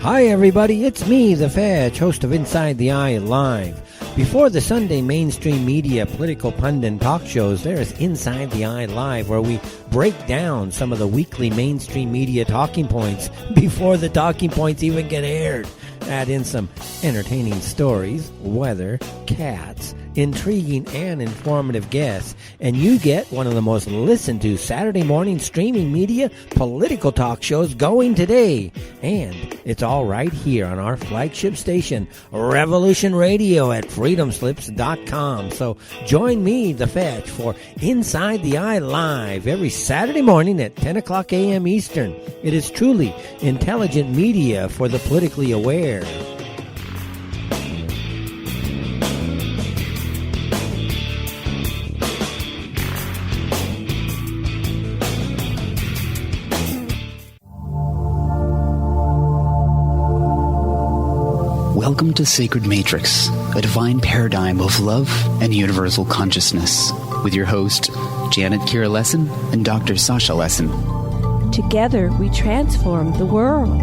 Hi everybody, it's me, the Fetch, host of Inside the Eye Live. Before the Sunday mainstream media political pundit talk shows, there is Inside the Eye Live, where we break down some of the weekly mainstream media talking points before the talking points even get aired. Add in some entertaining stories, weather, cats, intriguing and informative guests, and you get one of the most listened to Saturday morning streaming media political talk shows going today. And it's all right here on our flagship station, Revolution Radio at freedomslips.com. So join me, The Fetch, for Inside the Eye Live every Saturday morning at 10 o'clock a.m. Eastern. It is truly intelligent media for the politically aware. Welcome to Sacred Matrix, a divine paradigm of love and universal consciousness, with your host, Janet Kira Lessin and Dr. Sasha Lessin. Together, we transform the world.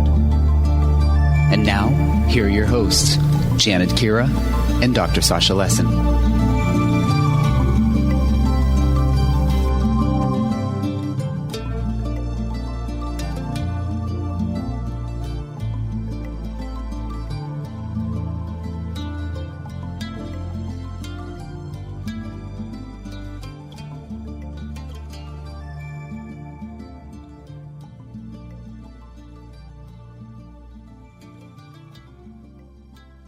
And now, here are your hosts, Janet Kira and Dr. Sasha Lessin.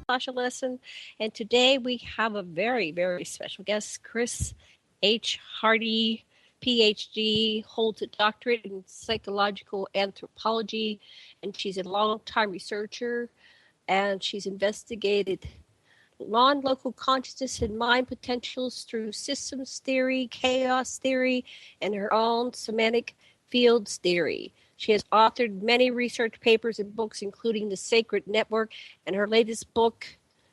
Sasha Lessin, and today we have a very, very special guest, Chris H. Hardy, Ph.D., holds a doctorate in psychological anthropology, and she's a longtime researcher, and she's investigated non-local consciousness and mind potentials through systems theory, chaos theory, and her own semantic fields theory. She has authored many research papers and books, including The Sacred Network, and her latest book,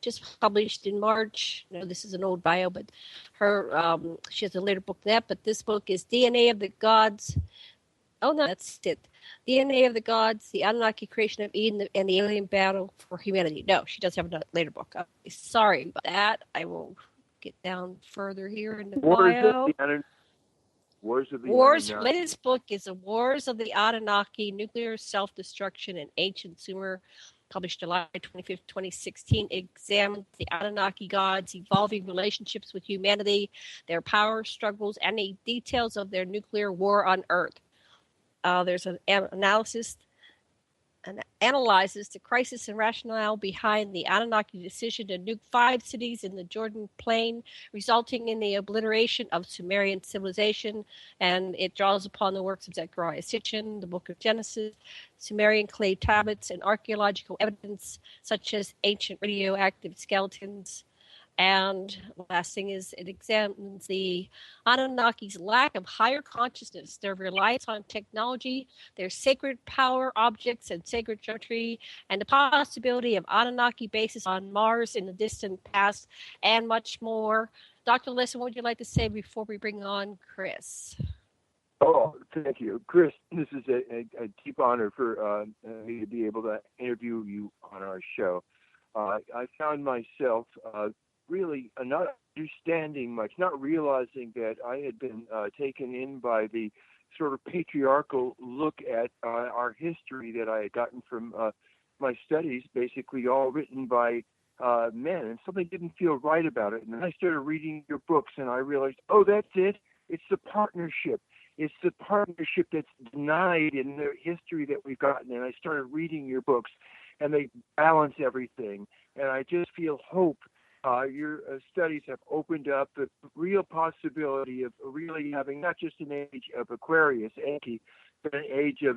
just published in March. No, this is an old bio, but her she has a later book than that. But this book is DNA of the Gods. Oh no, that's it. DNA of the Gods, the Anunnaki Creation of Eve, and the Alien Battle for Humanity. No, she does have a later book. Sorry about that. I will get down further here in the bio. Wars. Latest book is The Wars of the Anunnaki, Nuclear Self-Destruction and Ancient Sumer, published July 25th, 2016. Examines the Anunnaki gods' evolving relationships with humanity, their power struggles, and the details of their nuclear war on Earth. There's an analysis and analyzes the crisis and rationale behind the Anunnaki decision to nuke 5 cities in the Jordan Plain, resulting in the obliteration of Sumerian civilization. And it draws upon the works of Zecharia-sitchin, the Book of Genesis, Sumerian clay tablets, and archaeological evidence such as ancient radioactive skeletons. And the last thing is it examines the Anunnaki's lack of higher consciousness, their reliance on technology, their sacred power objects and sacred geometry, and the possibility of Anunnaki bases on Mars in the distant past, and much more. Dr. Lessin, what would you like to say before we bring on Chris? Oh, thank you. Chris, this is a deep honor for me to be able to interview you on our show. I found myself really not understanding much, not realizing that I had been taken in by the sort of patriarchal look at our history that I had gotten from my studies, basically all written by men, and something didn't feel right about it. And then I started reading your books, and I realized, oh, that's it. It's the partnership. It's the partnership that's denied in the history that we've gotten. And I started reading your books, and they balance everything. And I just feel hope. Your studies have opened up the real possibility of really having not just an age of Aquarius, Enki, but an age of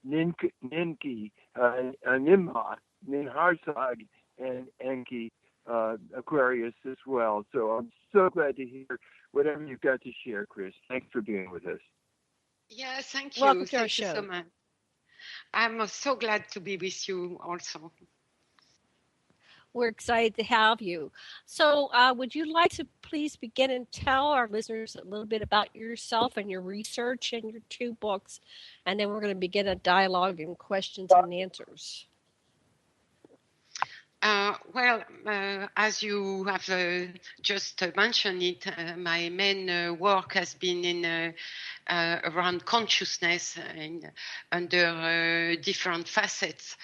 Ninki, Nimha, Ninharsag, and Enki, Aquarius as well. So I'm so glad to hear whatever you've got to share, Chris. Thanks for being with us. Yeah, thank you. Welcome to our Thank you show. so much. I'm so glad to be with you also. We're excited to have you. So would you like to please begin and tell our listeners a little bit about yourself and your research and your 2 books, and then we're going to begin a dialogue and questions and answers. As you have just mentioned it, my main work has been in around consciousness and under different facets.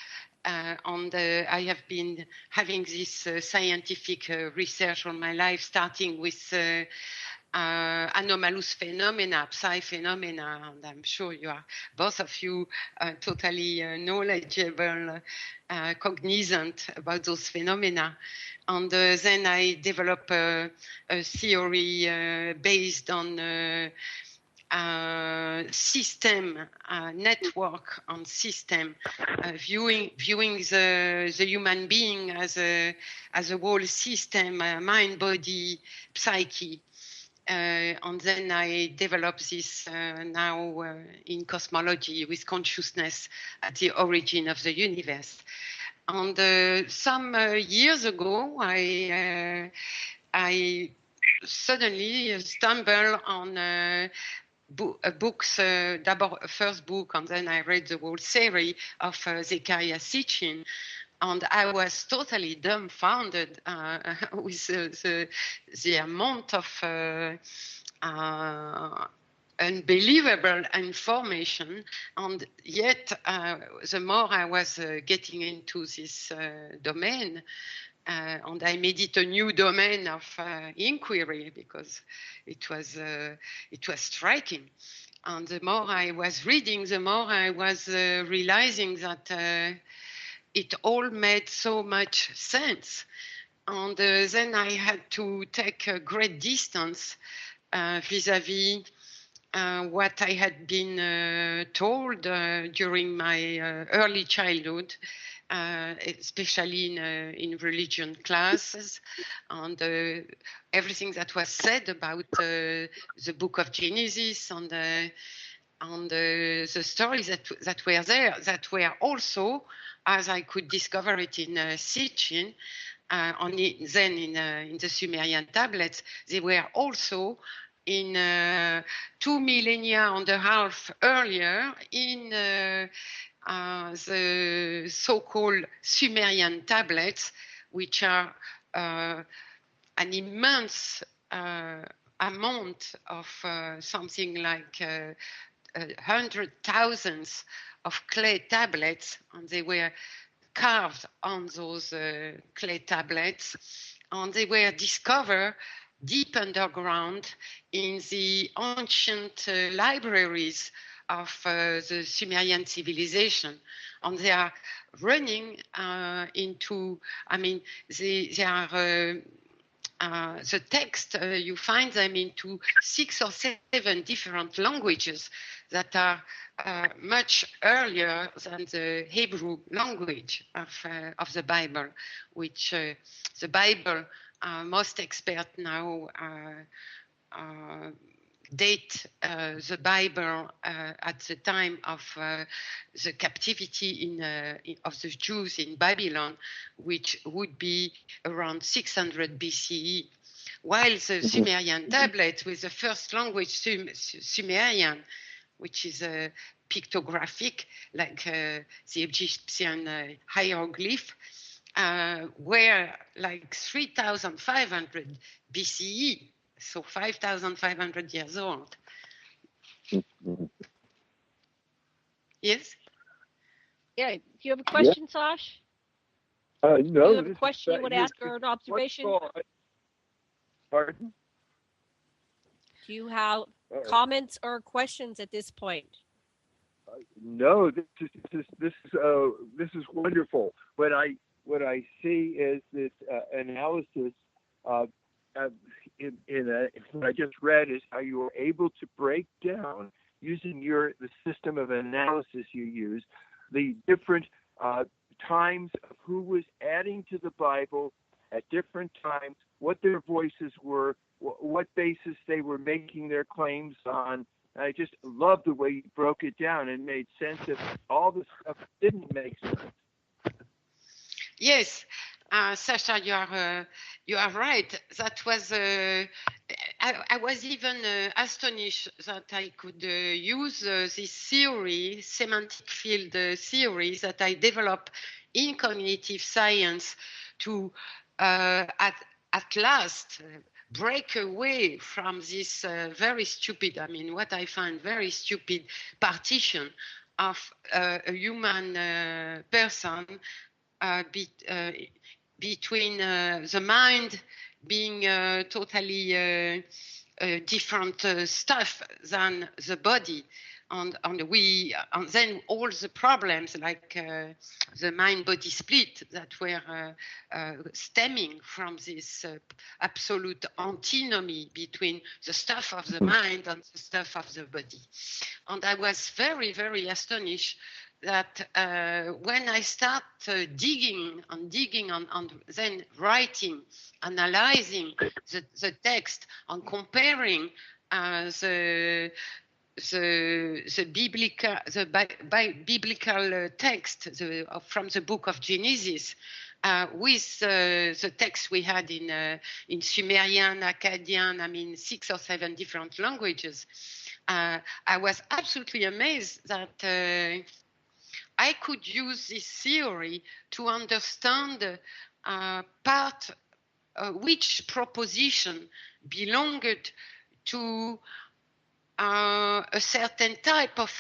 I have been having this scientific research all my life, starting with anomalous phenomena, psi phenomena, and I'm sure you are, both of you, totally knowledgeable, cognizant about those phenomena. And then I develop a theory based on system, network on system, viewing the human being as a whole system, mind, body, psyche. And then I developed this now in cosmology with consciousness at the origin of the universe. And some years ago, I suddenly stumbled on books, first book, and then I read the whole series of Zecharia-Sitchin. And I was totally dumbfounded with the amount of unbelievable information. And yet, the more I was getting into this domain, and I made it a new domain of inquiry because it was striking. And the more I was reading, the more I was realizing that it all made so much sense. And then I had to take a great distance vis-à-vis what I had been told during my early childhood, especially in religion classes, and everything that was said about the book of Genesis and the stories that were there, that were also, as I could discover it in Sitchin, then in the Sumerian tablets, they were also in 2.5 millennia earlier in the so-called Sumerian tablets, which are an immense amount of something like 100,000 of clay tablets, and they were carved on those clay tablets, and they were discovered deep underground in the ancient libraries of the Sumerian civilization. And they are running into, I mean, they are the text, you find them into 6 or 7 different languages that are much earlier than the Hebrew language of the Bible, which the Bible, most experts now date the Bible at the time of the captivity of the Jews in Babylon, which would be around 600 BCE. While the Sumerian tablet with the first language Sumerian, which is pictographic, like the Egyptian hieroglyph, were like 3,500 BCE, so 5,500 years old. Yes? Yeah. Do you have a question, Sash? No. Do you have a question you would ask or an observation? Pardon? Do you have comments or questions at this point? No, this is wonderful. What I see is this analysis in what I just read is how you were able to break down, using the system of analysis you use, the different times of who was adding to the Bible at different times, what their voices were, what basis they were making their claims on. I just love the way you broke it down and made sense of all the stuff that didn't make sense. Yes, Sasha, you are right. That was I was even astonished that I could use this theory, semantic field theory, that I developed in cognitive science to at last break away from this very stupid, I mean, what I find very stupid partition of a human person between the mind being totally different stuff than the body. And then all the problems like the mind-body split that were stemming from this absolute antinomy between the stuff of the mind and the stuff of the body. And I was very, very astonished that when I start digging and then writing, analyzing the text and comparing the biblical text from the book of Genesis with the text we had in Sumerian, Akkadian, I mean 6 or 7 different languages, I was absolutely amazed that I could use this theory to understand which proposition belonged to a certain type of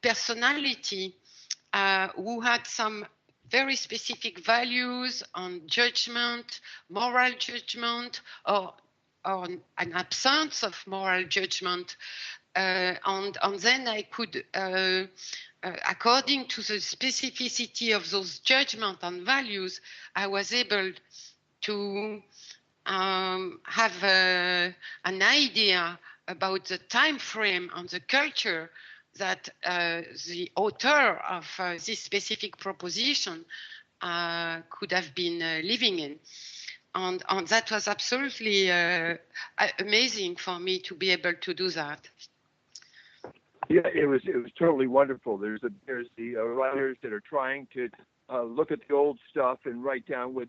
personality who had some very specific values on judgment, moral judgment, or an absence of moral judgment. And then I could, according to the specificity of those judgments and values, I was able to have an idea about the time frame and the culture that the author of this specific proposition could have been living in. And that was absolutely amazing for me to be able to do that. Yeah, it was totally wonderful. There's the writers that are trying to look at the old stuff and write down what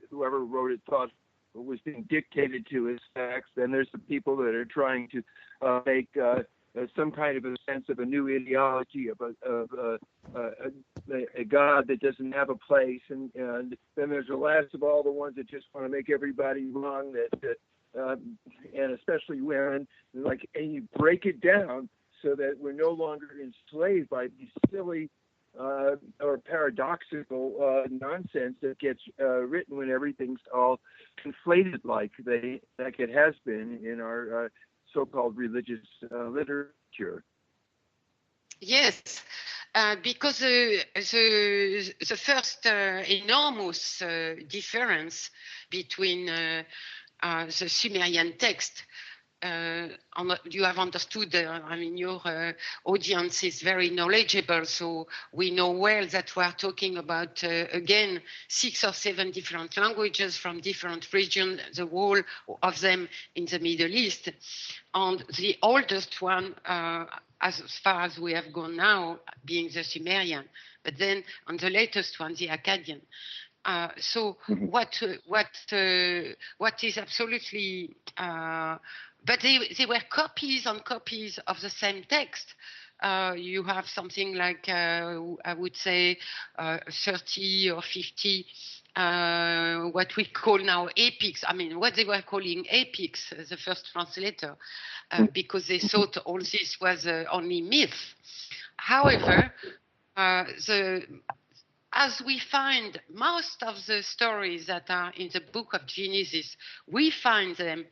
whoever wrote it thought was being dictated to as facts. Then there's the people that are trying to make some kind of a sense of a new ideology of a God that doesn't have a place, and then there's the last of all the ones that just want to make everybody wrong, and especially women. And you break it down so that we're no longer enslaved by these silly or paradoxical nonsense that gets written when everything's all conflated like it has been in our so-called religious literature. Yes, because the first enormous difference between the Sumerian text, you have understood, your audience is very knowledgeable, so we know well that we are talking about, again, 6 or 7 different languages from different regions, the whole of them in the Middle East. And the oldest one, as far as we have gone now, being the Sumerian, but then on the latest one, the Akkadian. What is absolutely... but they were copies and copies of the same text. You have something like, I would say, 30 or 50 what we call now epics. I mean, what they were calling epics, the first translator, because they thought all this was only myth. However, as we find most of the stories that are in the book of Genesis, we find them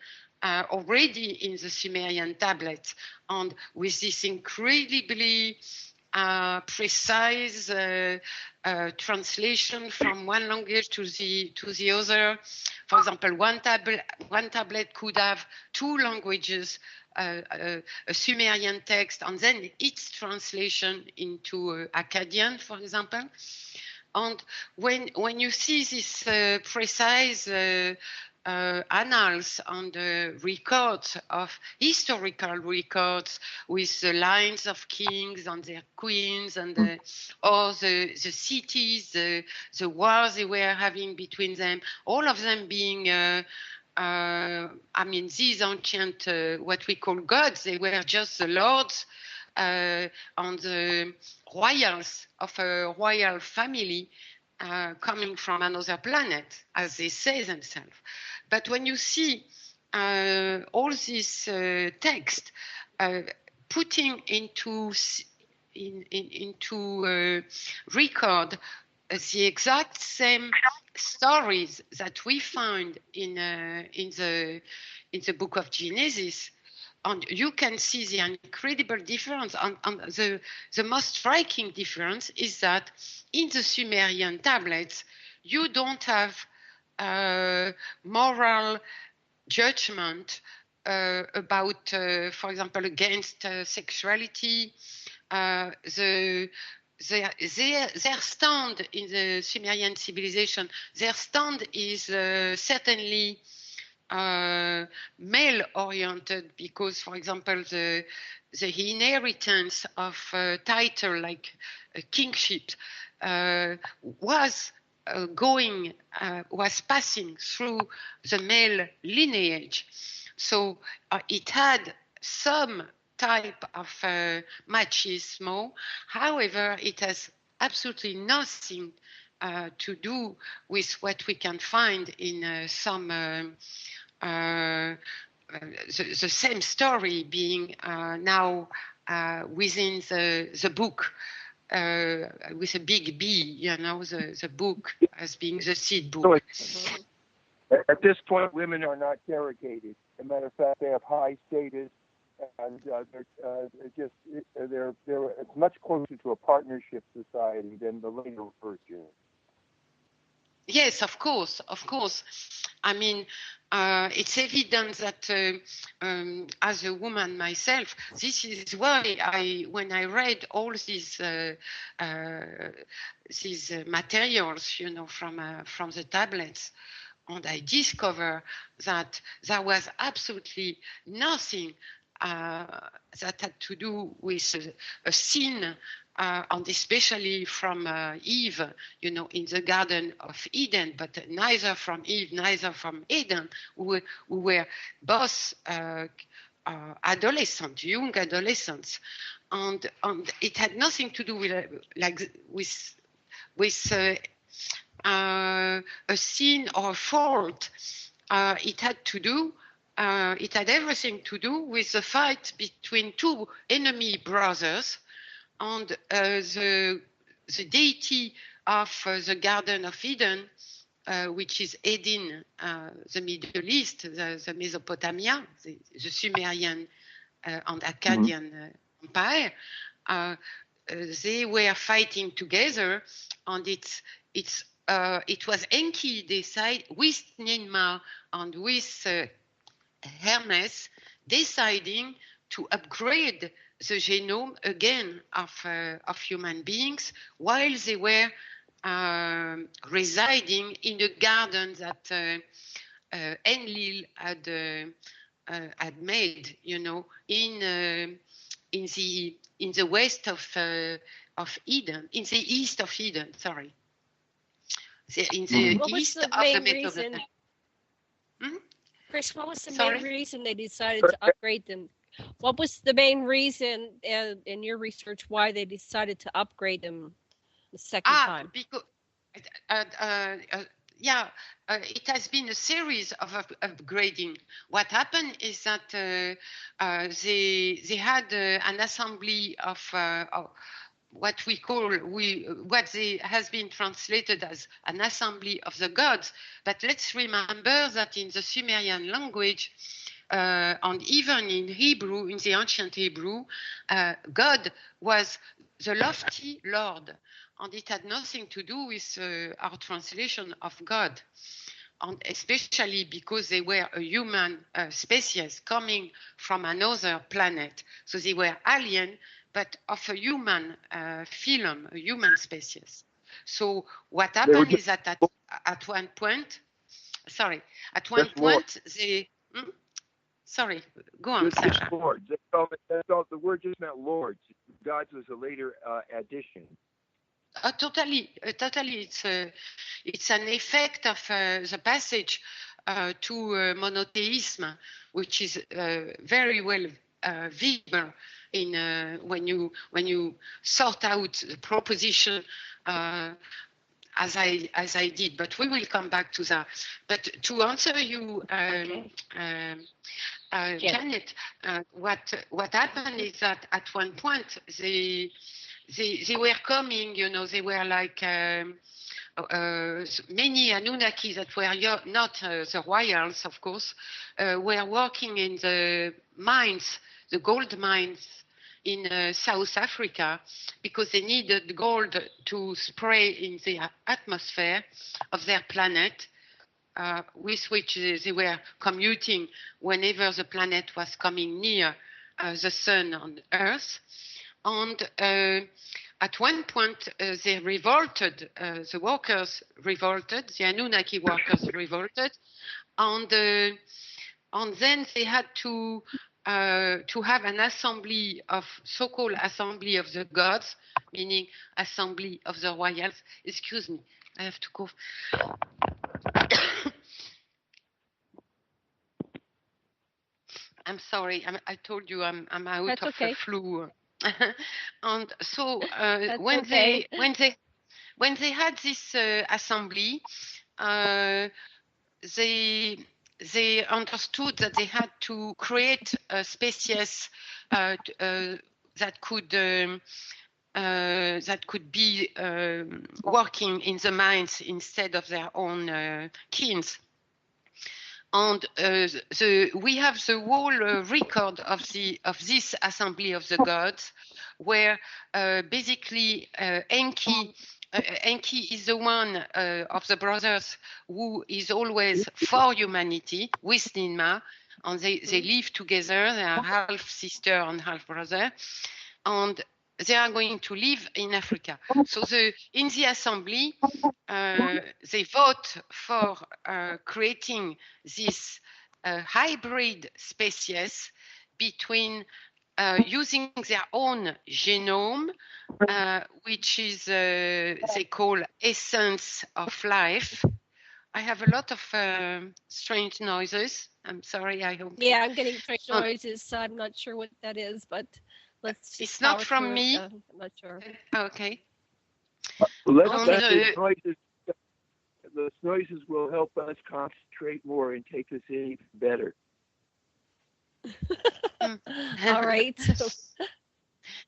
already in the Sumerian tablets, and with this incredibly precise translation from one language to the other. For example, one tablet could have 2 languages, a Sumerian text, and then its translation into Akkadian, for example. And when you see this precise annals and records of historical records with the lines of kings and their queens and or the cities, the wars they were having between them, all of them being these ancient what we call gods, they were just the lords and the royals of a royal family coming from another planet, as they say themselves. But when you see all this text putting into record the exact same stories that we find in the book of Genesis, and you can see the incredible difference. And the most striking difference is that in the Sumerian tablets, you don't have moral judgment about, for example, against sexuality. Their stand in the Sumerian civilization, their stand is certainly male-oriented, because, for example, the inheritance of title like kingship was passing through the male lineage. So it had some type of machismo. However, it has absolutely nothing to do with what we can find in some the same story being now within the book with a big B, you know, the book as being the seed book. So at this point, women are not derogated. As a matter of fact, they have high status, and they're it's much closer to a partnership society than the later version. Yes, of course. I mean, it's evident that as a woman myself, this is why when I read all these materials, you know, from the tablets, and I discover that there was absolutely nothing that had to do with a sin, and especially from Eve, you know, in the Garden of Eden, but neither from Eve, neither from Eden, who were both adolescents, young adolescents, and it had nothing to do with a sin or fault. It had everything to do with the fight between two enemy brothers, and the deity of the Garden of Eden, which is Eden, the Middle East, the Mesopotamia, the Sumerian and Akkadian empire, they were fighting together, and it was Enki decide with Ninma and with Hermes deciding to upgrade the genome again of human beings while they were residing in a garden that Enlil had made, you know, in the west of Eden, in the east of Eden. Sorry, in the east of the Mesopotamia. Chris, what was the main reason they decided to upgrade them? What was the main reason in your research why they decided to upgrade them the second time? Because, it has been a series of upgrading. What happened is that they had an assembly of what has been translated as an assembly of the gods. But let's remember that in the Sumerian language, and even in Hebrew, in the ancient Hebrew, God was the lofty Lord, and it had nothing to do with our translation of God, and especially because they were a human species coming from another planet. So they were alien, but of a human phylum, a human species. So what happened is that at one point, they... Sorry, go on, Sasha. Lords. The word just meant lords. Gods was a later addition. Totally. It's an effect of the passage to monotheism, which is very well visible in when you sort out the proposition as I did, but we will come back to that. But to answer you, Janet, what happened is that at one point they were coming, they were like many Anunnaki that were not the royals, of course, were working in the mines, the gold mines in South Africa, because they needed gold to spray in the atmosphere of their planet, with which they were commuting whenever the planet was coming near the sun on Earth. And at one point, they revolted, the workers revolted, the Anunnaki workers revolted, and then they had to have an assembly of, so-called assembly of the gods, meaning assembly of the royals. Excuse me, I have to cough. I'm sorry, I told you I'm out That's of okay. a flu. And so when okay. they had this assembly, they understood that they had to create a species that could be working in the mines instead of their own kins. And we have the whole record of this assembly of the gods, where basically Enki is the one of the brothers who is always for humanity with Ninma, and they live together. They are half sister and half brother, and they are going to live in Africa. So in the assembly, they vote for creating this hybrid species between using their own genome, which is they call essence of life. I have a lot of strange noises. I'm sorry. I hope. Yeah, I'm getting strange noises, so I'm not sure what that is, but let's. It's not from me. I'm not sure. Okay. Those noises will help us concentrate more and take us in better. All right.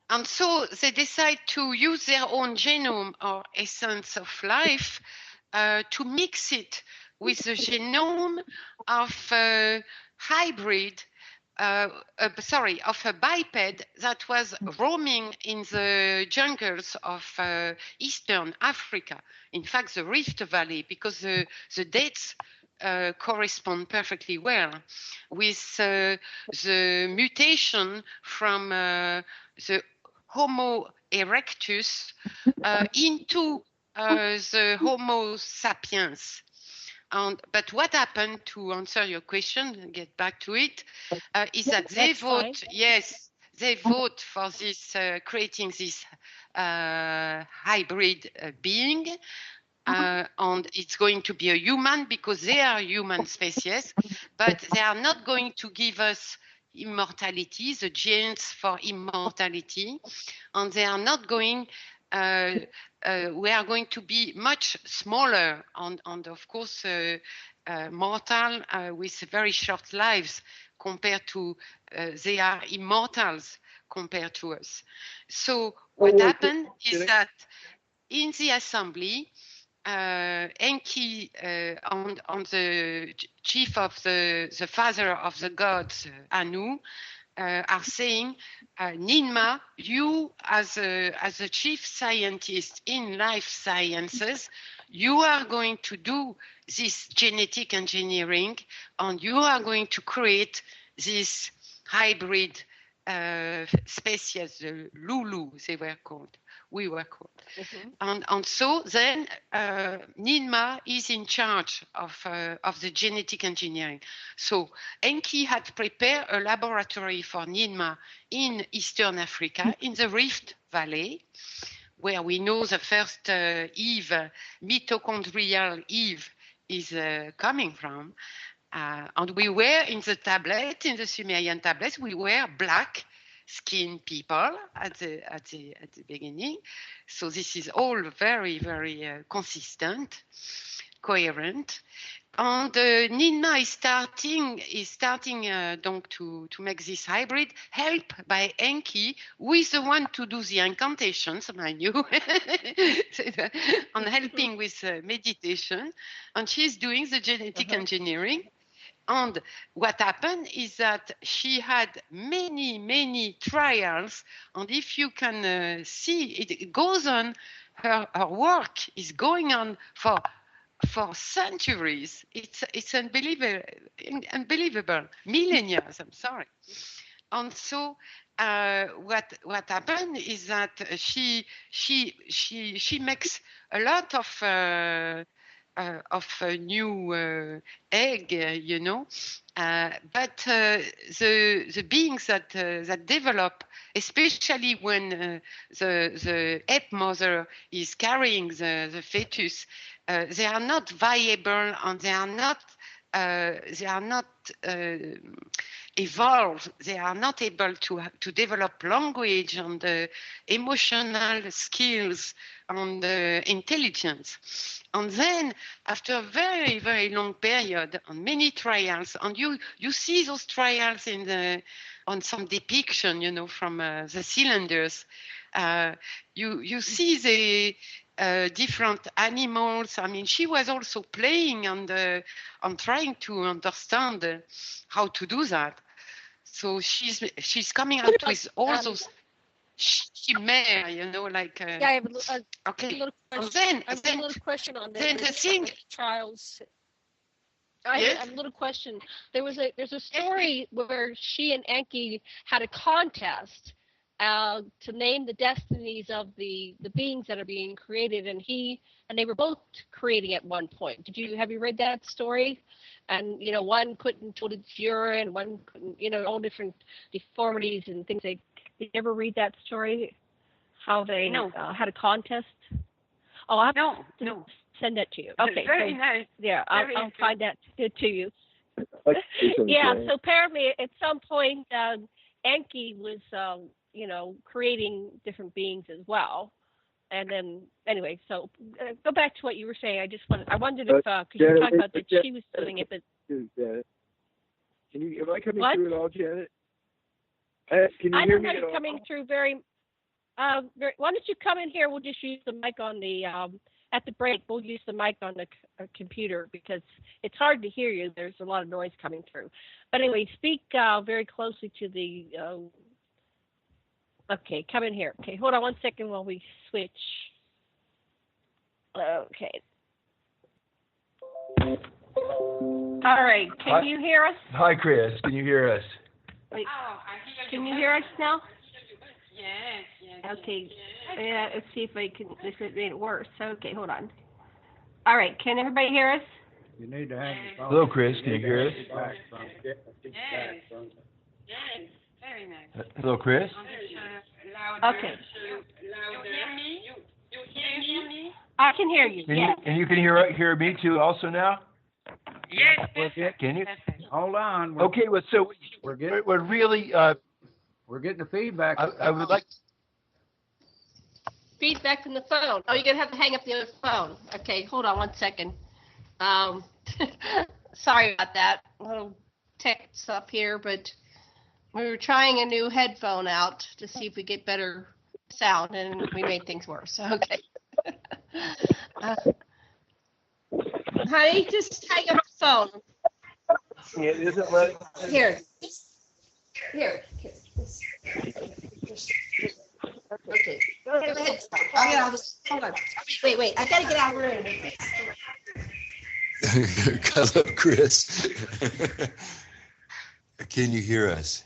And so they decide to use their own genome or essence of life to mix it with the genome of a hybrid, of a biped that was roaming in the jungles of Eastern Africa. In fact, the Rift Valley, because the dates correspond perfectly well with the mutation from the Homo erectus into the Homo sapiens. But what happened, to answer your question and get back to it, is that they vote, they vote for this, creating this hybrid being, and it's going to be a human because they are human species, but they are not going to give us immortality, the genes for immortality, and they are not going, we are going to be much smaller and of course mortal with very short lives compared to, they are immortals compared to us. So what happened is that in the assembly, Enki and the chief of the father of the gods, Anu, are saying, Ninma, you as a chief scientist in life sciences, you are going to do this genetic engineering and you are going to create this hybrid species, the Lulu, they were called. We were called. Mm-hmm. And so then Ninma is in charge of the genetic engineering. So Enki had prepared a laboratory for Ninma in Eastern Africa, in the Rift Valley, where we know the first Eve, mitochondrial Eve, is coming from. And we were in the tablet, in the Sumerian tablets, we were black skin people at the beginning. So this is all very, very consistent, coherent. And Ninma is starting donc to make this hybrid, helped by Enki, who is the one to do the incantations, mind you, and helping with meditation. And she's doing the genetic engineering. And what happened is that she had many, many trials. And if you can see, it goes on, her work is going on for centuries. It's unbelievable. Millennia, I'm sorry. And so what happened is that she makes a lot of new egg, you know, but the beings that develop, especially when the ape mother is carrying the fetus, they are not viable, and they are not evolved. They are not able to develop language and emotional skills and intelligence. And then, after a very, very long period and many trials, and you see those trials on some depiction, you know, from the cylinders, you see the different animals. I mean, she was also playing on trying to understand how to do that. So she's coming out with all those chimera, you know, like. Yeah, I have a little question. I have a little question on then the thing trials. I have a little question. There's a story where she and Enki had a contest to name the destinies of the beings that are being created, and they were both creating at one point. Have you read that story? And you know, one couldn't hold its urine, one couldn't, you know, all different deformities and things. Did you ever read that story? How they had a contest? Oh, I have to send that to you. Okay, very nice. Yeah, I'll find that to you. Yeah. So apparently, at some point, Enki was, you know, creating different beings as well. And then, anyway, so go back to what you were saying. I wondered if, because you were talking about that she was doing it, but. Janet, am I coming What? through at all, Janet? Can you hear me at all? I don't know you're coming through very. Why don't you come in here? We'll just use the mic on the. At the break, we'll use the mic on the computer because it's hard to hear you. There's a lot of noise coming through. But anyway, speak very closely to the. Okay, come in here. Okay, hold on 1 second while we switch. Okay. All right, can you hear us? Hi, Chris. Can you hear us? Wait, can you hear us now? Yes. Okay. Yeah, let's see if it made it worse. Okay, hold on. All right, can everybody hear us? You need to have your phone. Hello, Chris. Can you hear us? Yes. Very nice. Hello, Chris. Okay. You hear me? You hear me? I can hear you. Yes. And you can hear me too also now? Yes. Can you? Hold on. Okay, well, so we're really We're getting the feedback. I would like Feedback from the phone. Oh, you're going to have to hang up the other phone. Okay, hold on 1 second. Sorry about that. A little tech stuff here, but we were trying a new headphone out to see if we get better sound, and we made things worse. Okay. Honey, just hang up the phone. Yeah, it isn't letting. Here. Okay. Go ahead. I'll get out of this. Hold on. Wait. I gotta get out of the room. Hello, Chris. Can you hear us?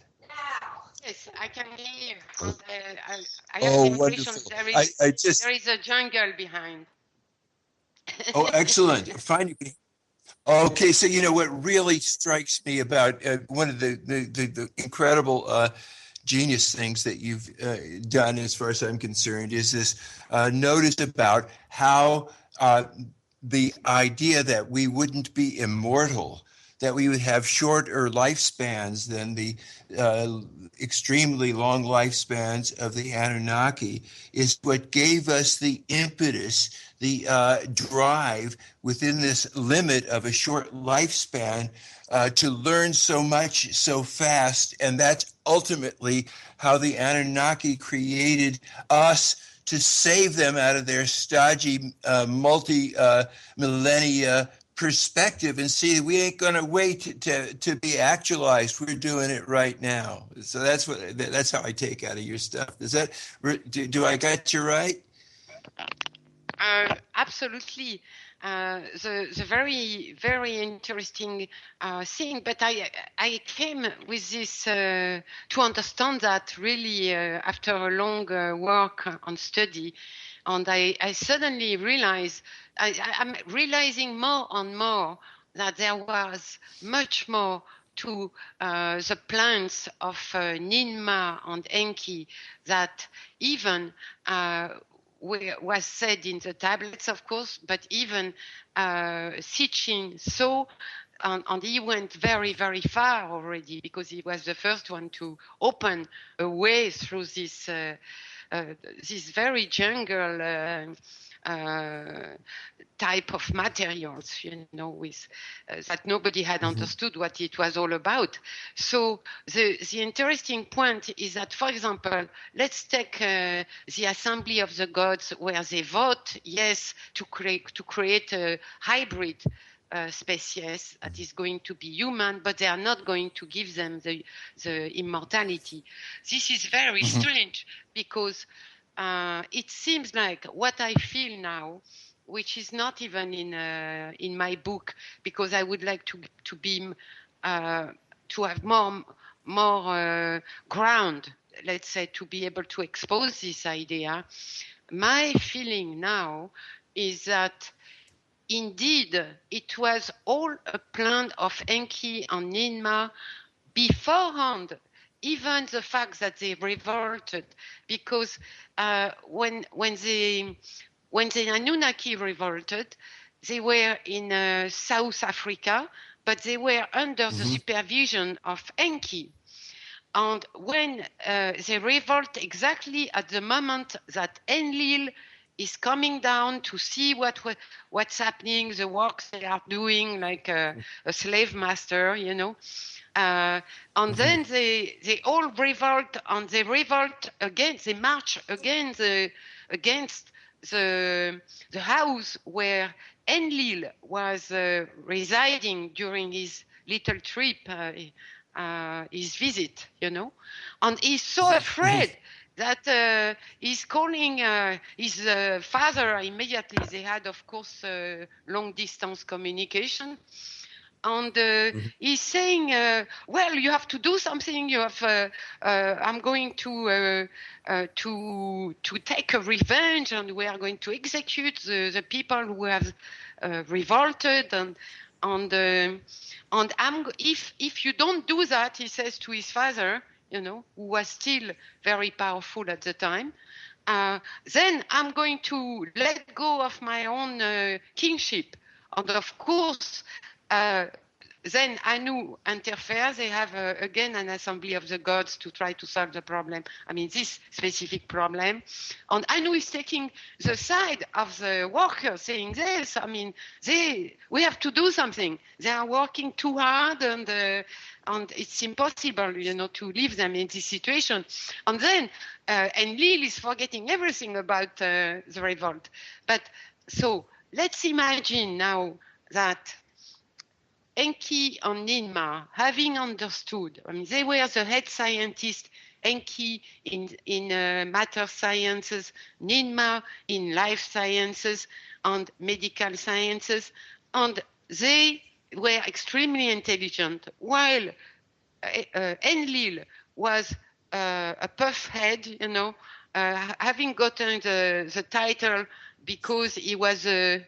Yes, I can hear you. I have Oh, wonderful. wonderful. There is a jungle behind. Oh, excellent. Fine. Okay, so you know what really strikes me about one of the incredible genius things that you've done, as far as I'm concerned, is this notice about how the idea that we wouldn't be immortal that we would have shorter lifespans than the extremely long lifespans of the Anunnaki is what gave us the impetus, the drive within this limit of a short lifespan to learn so much so fast. And that's ultimately how the Anunnaki created us, to save them out of their stodgy multi-millennia perspective and see we ain't going to wait to be actualized. We're doing it right now. So that's how I take out of your stuff. Is that, do I got you right? Absolutely. The very, very interesting thing, but I came with this to understand that really after a long work on study, and I suddenly realized, I'm realizing more and more that there was much more to the plans of Ninma and Enki that even was said in the tablets, of course, but even Sitchin saw, and he went very, very far already because he was the first one to open a way through this very jungle type of materials, with that nobody had understood what it was all about. So the interesting point is that, for example, let's take the assembly of the gods, where they vote yes to create a hybrid species that is going to be human, but they are not going to give them the immortality. This is very strange because it seems like what I feel now, which is not even in my book, because I would like to be to have more ground, let's say, to be able to expose this idea. My feeling now is that indeed it was all a plan of Enki and Ninma beforehand. Even the fact that they revolted, because when the Anunnaki revolted, they were in South Africa, but they were under the supervision of Enki. And when they revolt exactly at the moment that Enlil is coming down to see what's happening, the works they are doing, like a slave master, and then they all revolt, and they revolt against, they march against the house where Enlil was residing during his little trip, his visit, and he's so afraid that he's calling his father immediately. They had, of course, long distance communication. And he's saying, well, you have to do something. You have. I'm going to take a revenge, and we are going to execute the people who have revolted. And if you don't do that, he says to his father, who was still very powerful at the time, then I'm going to let go of my own kingship. And of course, then Anu interferes. They have again an assembly of the gods to try to solve the problem. I mean, this specific problem. And Anu is taking the side of the workers, saying this. I mean, we have to do something. They are working too hard, and it's impossible, to leave them in this situation. And then Enlil is forgetting everything about the revolt. But so let's imagine now that Enki and Ninma, having understood, I mean, they were the head scientists, Enki in matter sciences, Ninma in life sciences and medical sciences, and they were extremely intelligent, while Enlil was a puff head, having gotten the title because he was the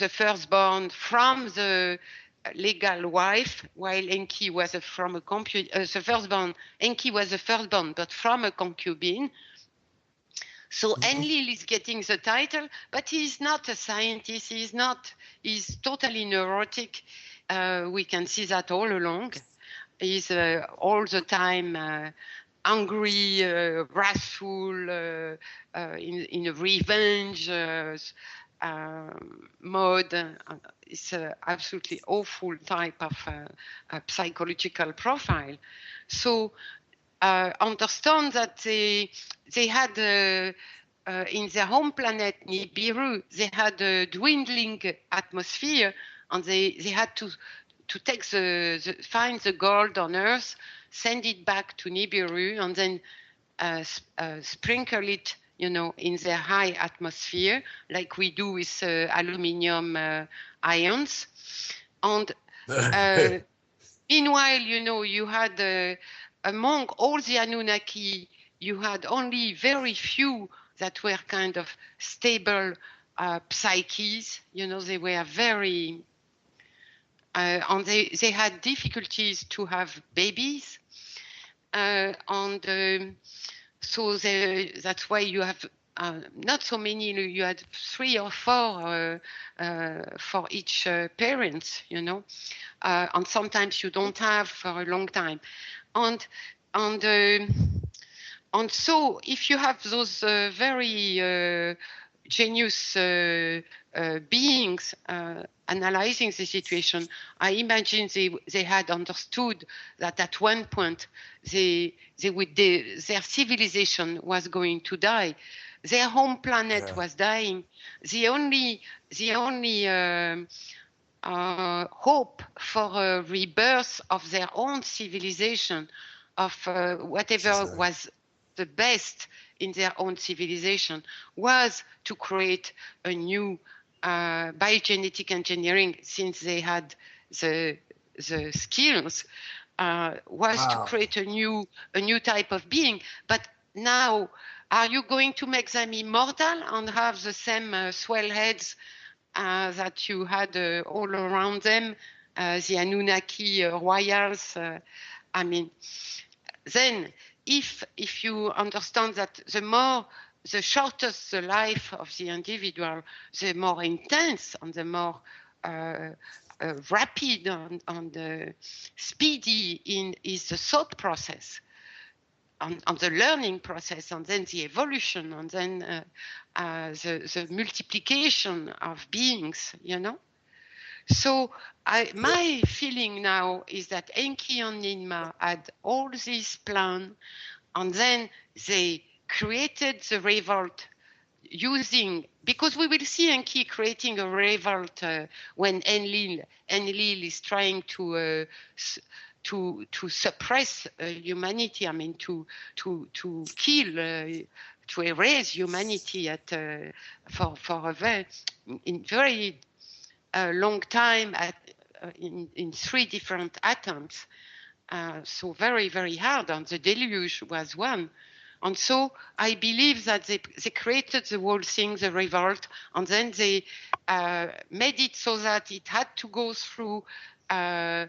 firstborn from the legal wife, while Enki was the firstborn. Enki was the firstborn, but from a concubine. So Enlil is getting the title, but he's not a scientist. He's totally neurotic. we can see that all along. He's all the time angry, wrathful, in a revenge mode. It's an absolutely awful type of psychological profile. So understand that they had in their home planet Nibiru, they had a dwindling atmosphere, and they had to take find the gold on Earth, send it back to Nibiru, and then sprinkle it, in their high atmosphere, like we do with aluminium ions. And meanwhile, you had among all the Anunnaki, you had only very few that were kind of stable psyches. They were very, and they had difficulties to have babies. So that's why you have not so many, you had 3 or 4 for each parent, and sometimes you don't have for a long time. And so if you have those very genius beings analyzing the situation, I imagine they had understood that at one point their civilization was going to die. Their home planet was dying. The only hope for a rebirth of their own civilization, of whatever was the best in their own civilization, was to create a new biogenetic engineering, since they had the skills, was to create a new type of being. But now, are you going to make them immortal and have the same swell heads that you had all around them, the Anunnaki royals? Then if you understand that the shorter the life of the individual, the more intense and the more rapid and speedy is the thought process, on the learning process, and then the evolution, and then the multiplication of beings, So my feeling now is that Enki and Ninmah had all this plan, and then they created the revolt because we will see Enki creating a revolt when Enlil is trying to suppress humanity. To kill, to erase humanity for a very long time in 3 different attempts. So very, very hard, and the deluge was one. And so I believe that they created the whole thing, the revolt, and then they made it so that it had to go through, they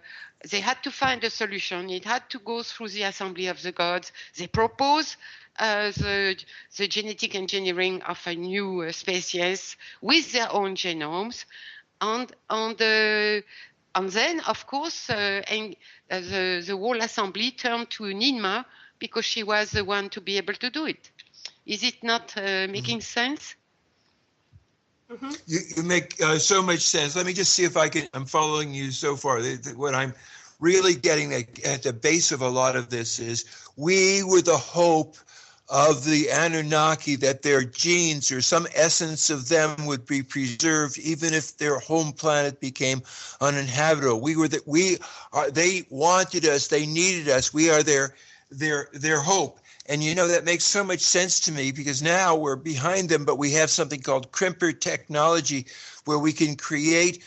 had to find a solution. It had to go through the assembly of the gods. They proposed the genetic engineering of a new species with their own genomes. And then, of course, the whole assembly turned to Ninmah, because she was the one to be able to do it. Is it not making sense? Mm-hmm. You make so much sense. Let me just see if I'm following you so far. What I'm really getting at the base of a lot of this is, we were the hope of the Anunnaki that their genes or some essence of them would be preserved, even if their home planet became uninhabitable. They wanted us, they needed us. We are their hope. And that makes so much sense to me, because now we're behind them, but we have something called crimper technology, where we can create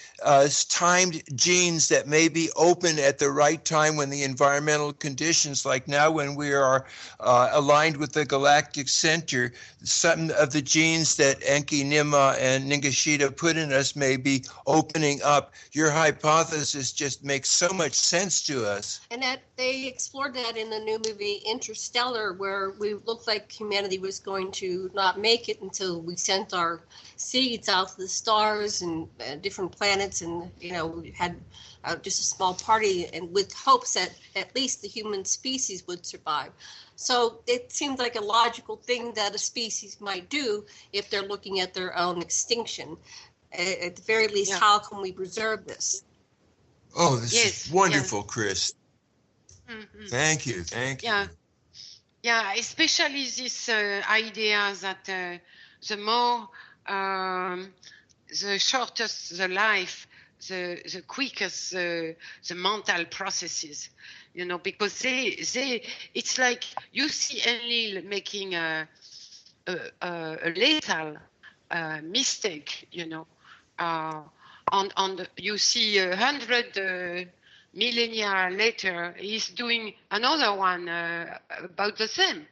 timed genes that may be open at the right time when the environmental conditions, like now when we are aligned with the galactic center, some of the genes that Enki, Ninmah, and Ningishita put in us may be opening up. Your hypothesis just makes so much sense to us. And that they explored that in the new movie Interstellar, where we looked like humanity was going to not make it until we sent our seeds out to the stars stars and different planets, and we had just a small party, and with hopes that at least the human species would survive. So it seemed like a logical thing that a species might do if they're looking at their own extinction. At the very least, how can we preserve this? Oh, this is wonderful, Chris. Mm-hmm. Thank you. Yeah, especially this idea that the more, the shortest the life, the quickest the mental processes, because it's like you see Enlil making a lethal mistake, you see 100 millennia later, he's doing another one about the same.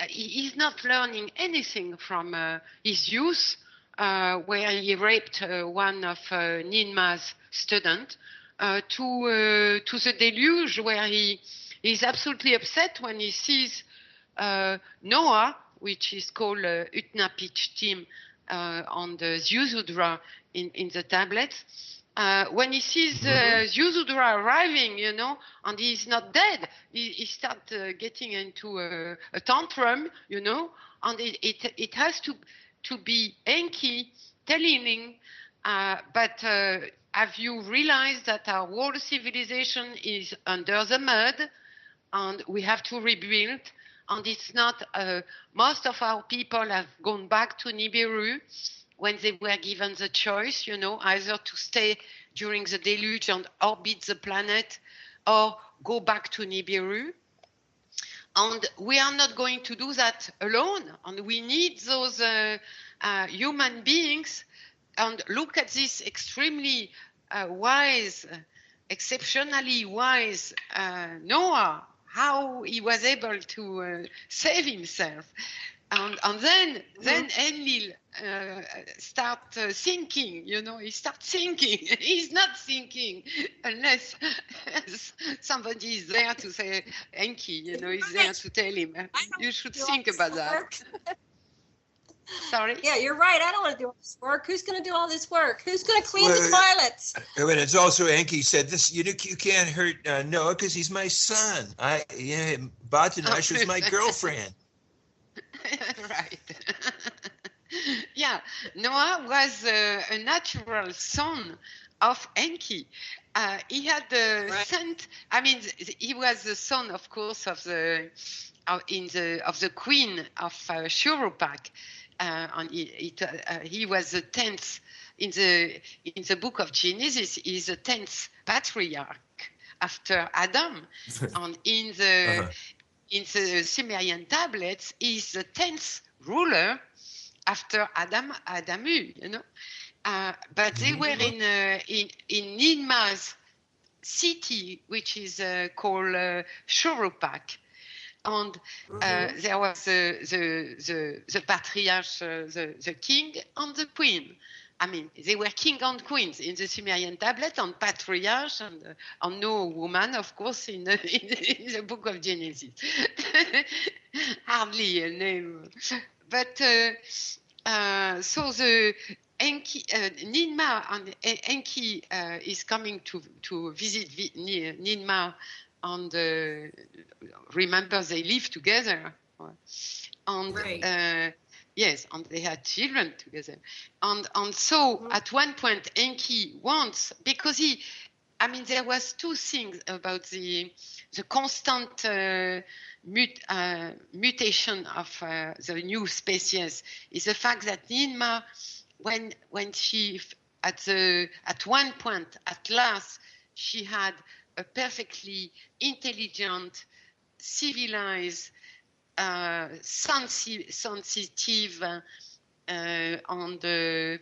He's not learning anything from his youth, where he raped one of Ninma's students, to the deluge, where he is absolutely upset when he sees Noah, which is called Utnapishtim on the Zeusudra in the tablets. When he sees Zeusudra arriving, and he's not dead, he starts getting into a tantrum, and it has to be Enki telling him, but have you realized that our whole civilization is under the mud, and we have to rebuild, and it's not, most of our people have gone back to Nibiru, when they were given the choice, either to stay during the deluge and orbit the planet or go back to Nibiru. And we are not going to do that alone. And we need those human beings. And look at this extremely wise, exceptionally wise Noah, how he was able to save himself. And then Enlil start thinking, he starts thinking. He's not thinking unless somebody is there to say, Enki, he's there to tell him, you should think about that. Sorry? Yeah, you're right. I don't want to do all this work. Who's going to do all this work? Who's going to clean the toilets? And it's also Enki said this. You can't hurt Noah because he's my son. Bhatanash is my girlfriend. Right. Yeah, Noah was a natural son of Enki. He had sent. I mean, he was the son, of course, of the queen of Shurupak, and he was the 10th in the book of Genesis. He's the 10th patriarch after Adam, and in the Sumerian tablets, he's the 10th ruler after Adamu, but they were in Ninma's city, which is called Shurupak, and there was the patriarch, the king, and the queen. I mean, they were king and queens in the Sumerian tablet, and patriarch, and no woman, of course, in the book of Genesis. Hardly a name. But so the Enki, Ninma and Enki is coming to visit Ninma, and remember they live together. And right. Yes, and they had children together. And so at one point Enki wants, because there was two things about the constant mutation of the new species, is the fact that Ninma, when she at one point at last she had a perfectly intelligent, civilized, sensitive and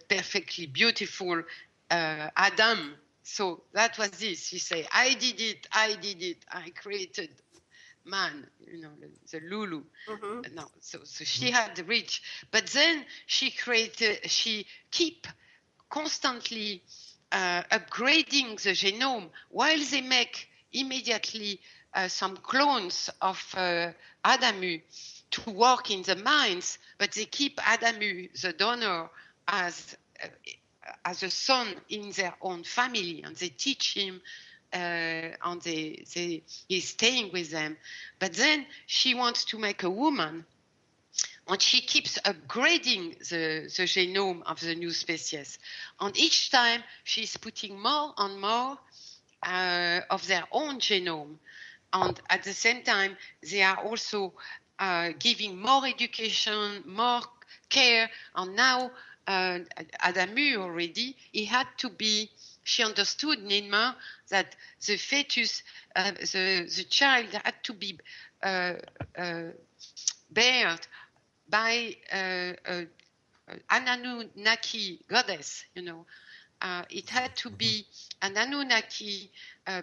perfectly beautiful Adam. So that was this. She said, I did it. I created man, the Lulu. Mm-hmm. No, so she had reached. But then she keep constantly upgrading the genome while they make immediately some clones of Adamu to work in the mines, but they keep Adamu, the donor, as as a son in their own family, and they teach him, and he's staying with them. But then she wants to make a woman, and she keeps upgrading the genome of the new species. And each time she's putting more and more of their own genome. And at the same time, they are also giving more education, more care. And now, Adamu already, she understood, Ninma, that the fetus, the child had to be bared by an Anunnaki goddess, it had to be an Anunnaki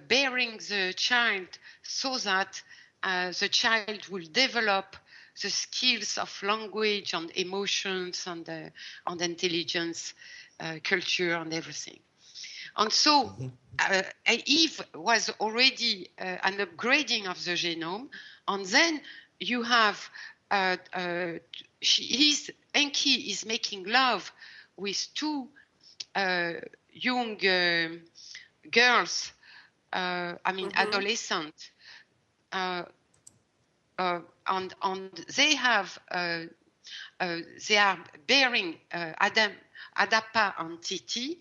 bearing the child so that the child will develop the skills of language and emotions and intelligence, culture and everything. And so Eve was already an upgrading of the genome. And then you have, Enki is making love with two young girls, adolescent, and they are bearing Adapa and Titi,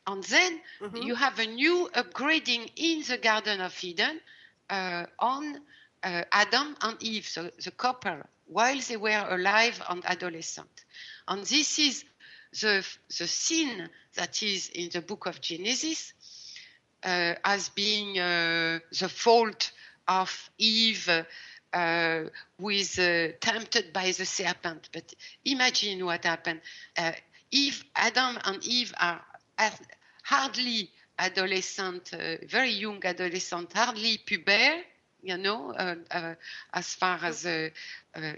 and then you have a new upgrading in the Garden of Eden on Adam and Eve, so the couple, while they were alive and adolescent. And this is the sin that is in the book of Genesis as being the fault of Eve with tempted by the serpent. But imagine what happened. Adam and Eve are hardly adolescent, very young adolescent, hardly puber, as far as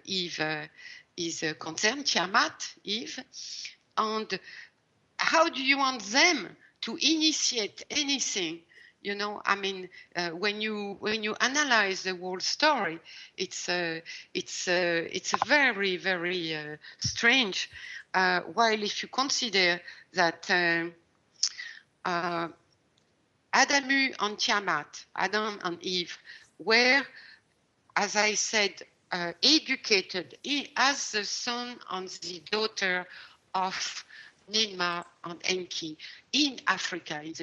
Eve is concerned, Tiamat, Eve. And how do you want them to initiate anything? When you analyze the whole story, it's a very, very strange. While if you consider that Adamu and Tiamat, Adam and Eve, were, as I said, educated as the son and the daughter of Ninma and Enki in Africa, in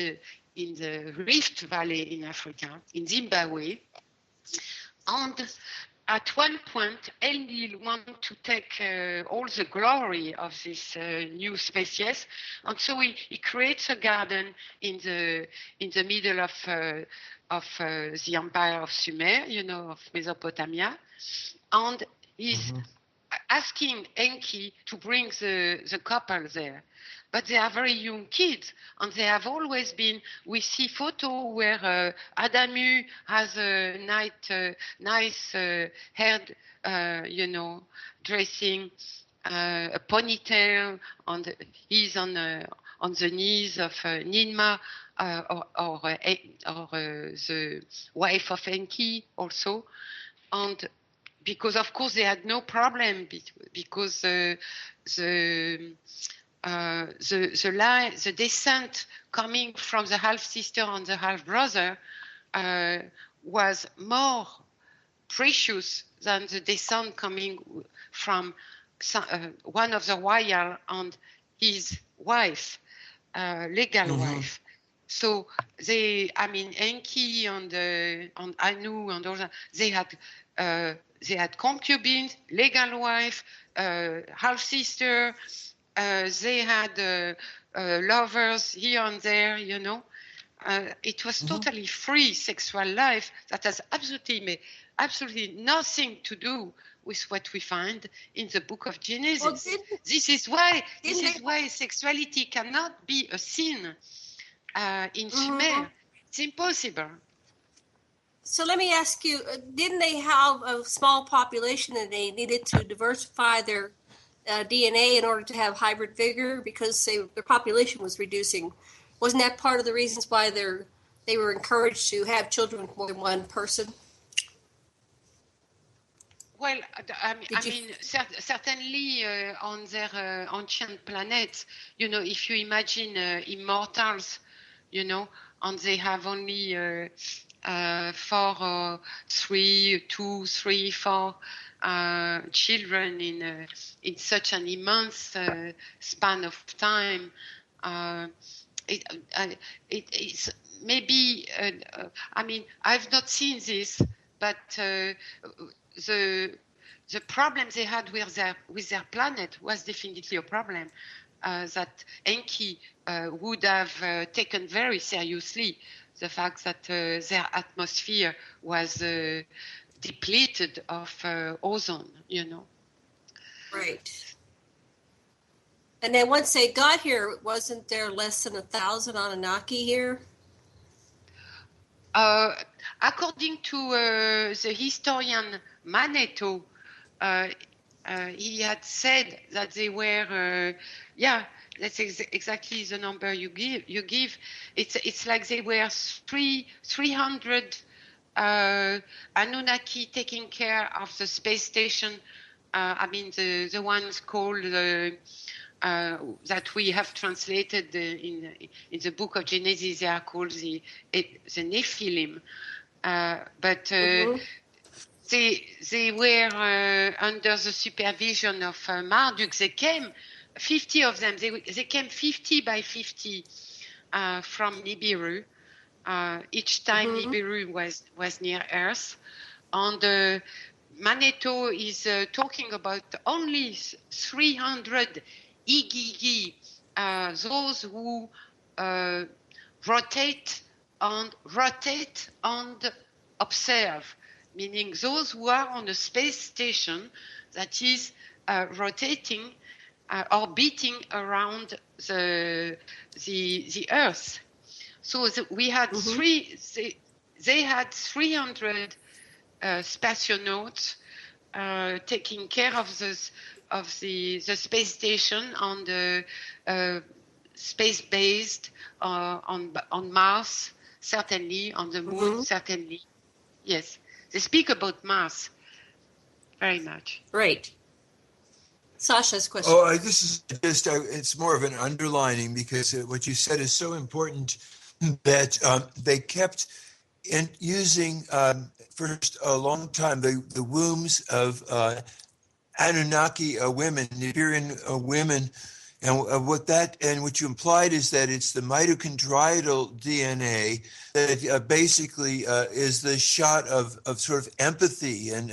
the Rift Valley in Africa, in Zimbabwe. And at one point, Enlil wanted to take all the glory of this new species, and so he creates a garden in the middle of the empire of Sumer, of Mesopotamia, and he's asking Enki to bring the couple there. But they are very young kids, and they have always been. We see photo where Adamu has a nice hair, dressing, a ponytail, and he's on the knees of Ninma or the wife of Enki also, and because of course they had no problem because the descent coming from the half-sister and the half-brother was more precious than the descent coming from one of the royal and his wife, legal wife. So Enki and Anu and all that, they had concubines, legal wife, half-sister. They had lovers here and there, It was totally free sexual life that has absolutely nothing to do with what we find in the book of Genesis. Well, this is why sexuality cannot be a sin in Sumer. It's impossible. So let me ask you, didn't they have a small population and they needed to diversify their DNA in order to have hybrid vigor because their population was reducing? Wasn't that part of the reasons why they were encouraged to have children with more than one person? Well, certainly on their ancient planets, if you imagine immortals, and they have only 4, 3, 2, 3, 4 children in such an immense span of time. It's maybe. I've not seen this, but the problem they had with their planet was definitely a problem that Enki would have taken very seriously. The fact that their atmosphere was depleted of ozone, Right. And then once they got here, wasn't there less than 1,000 Anunnaki here? According to the historian Manetho, he had said that they were, that's exactly the number you give. It's like they were 300 Anunnaki taking care of the space station. The ones called that we have translated in the book of Genesis. They are called the Nephilim. They were under the supervision of Marduk. They came, 50 of them. They came 50 by 50 from Nibiru. Each time Nibiru was near Earth. And Manetho is talking about only 300 Igigi, those who rotate and observe, meaning those who are on a space station that is rotating, orbiting around the Earth. So we had they had 300 spationauts taking care of the space station on the space-based on Mars, certainly, on the moon, certainly. Yes, they speak about Mars very much. Right. Sasha's question. This is just, it's more of an underlining because what you said is so important that they kept using, first a long time, the wombs of Anunnaki women, Nigerian women, and what you implied is that it's the mitochondrial DNA that basically is the shot of sort of empathy and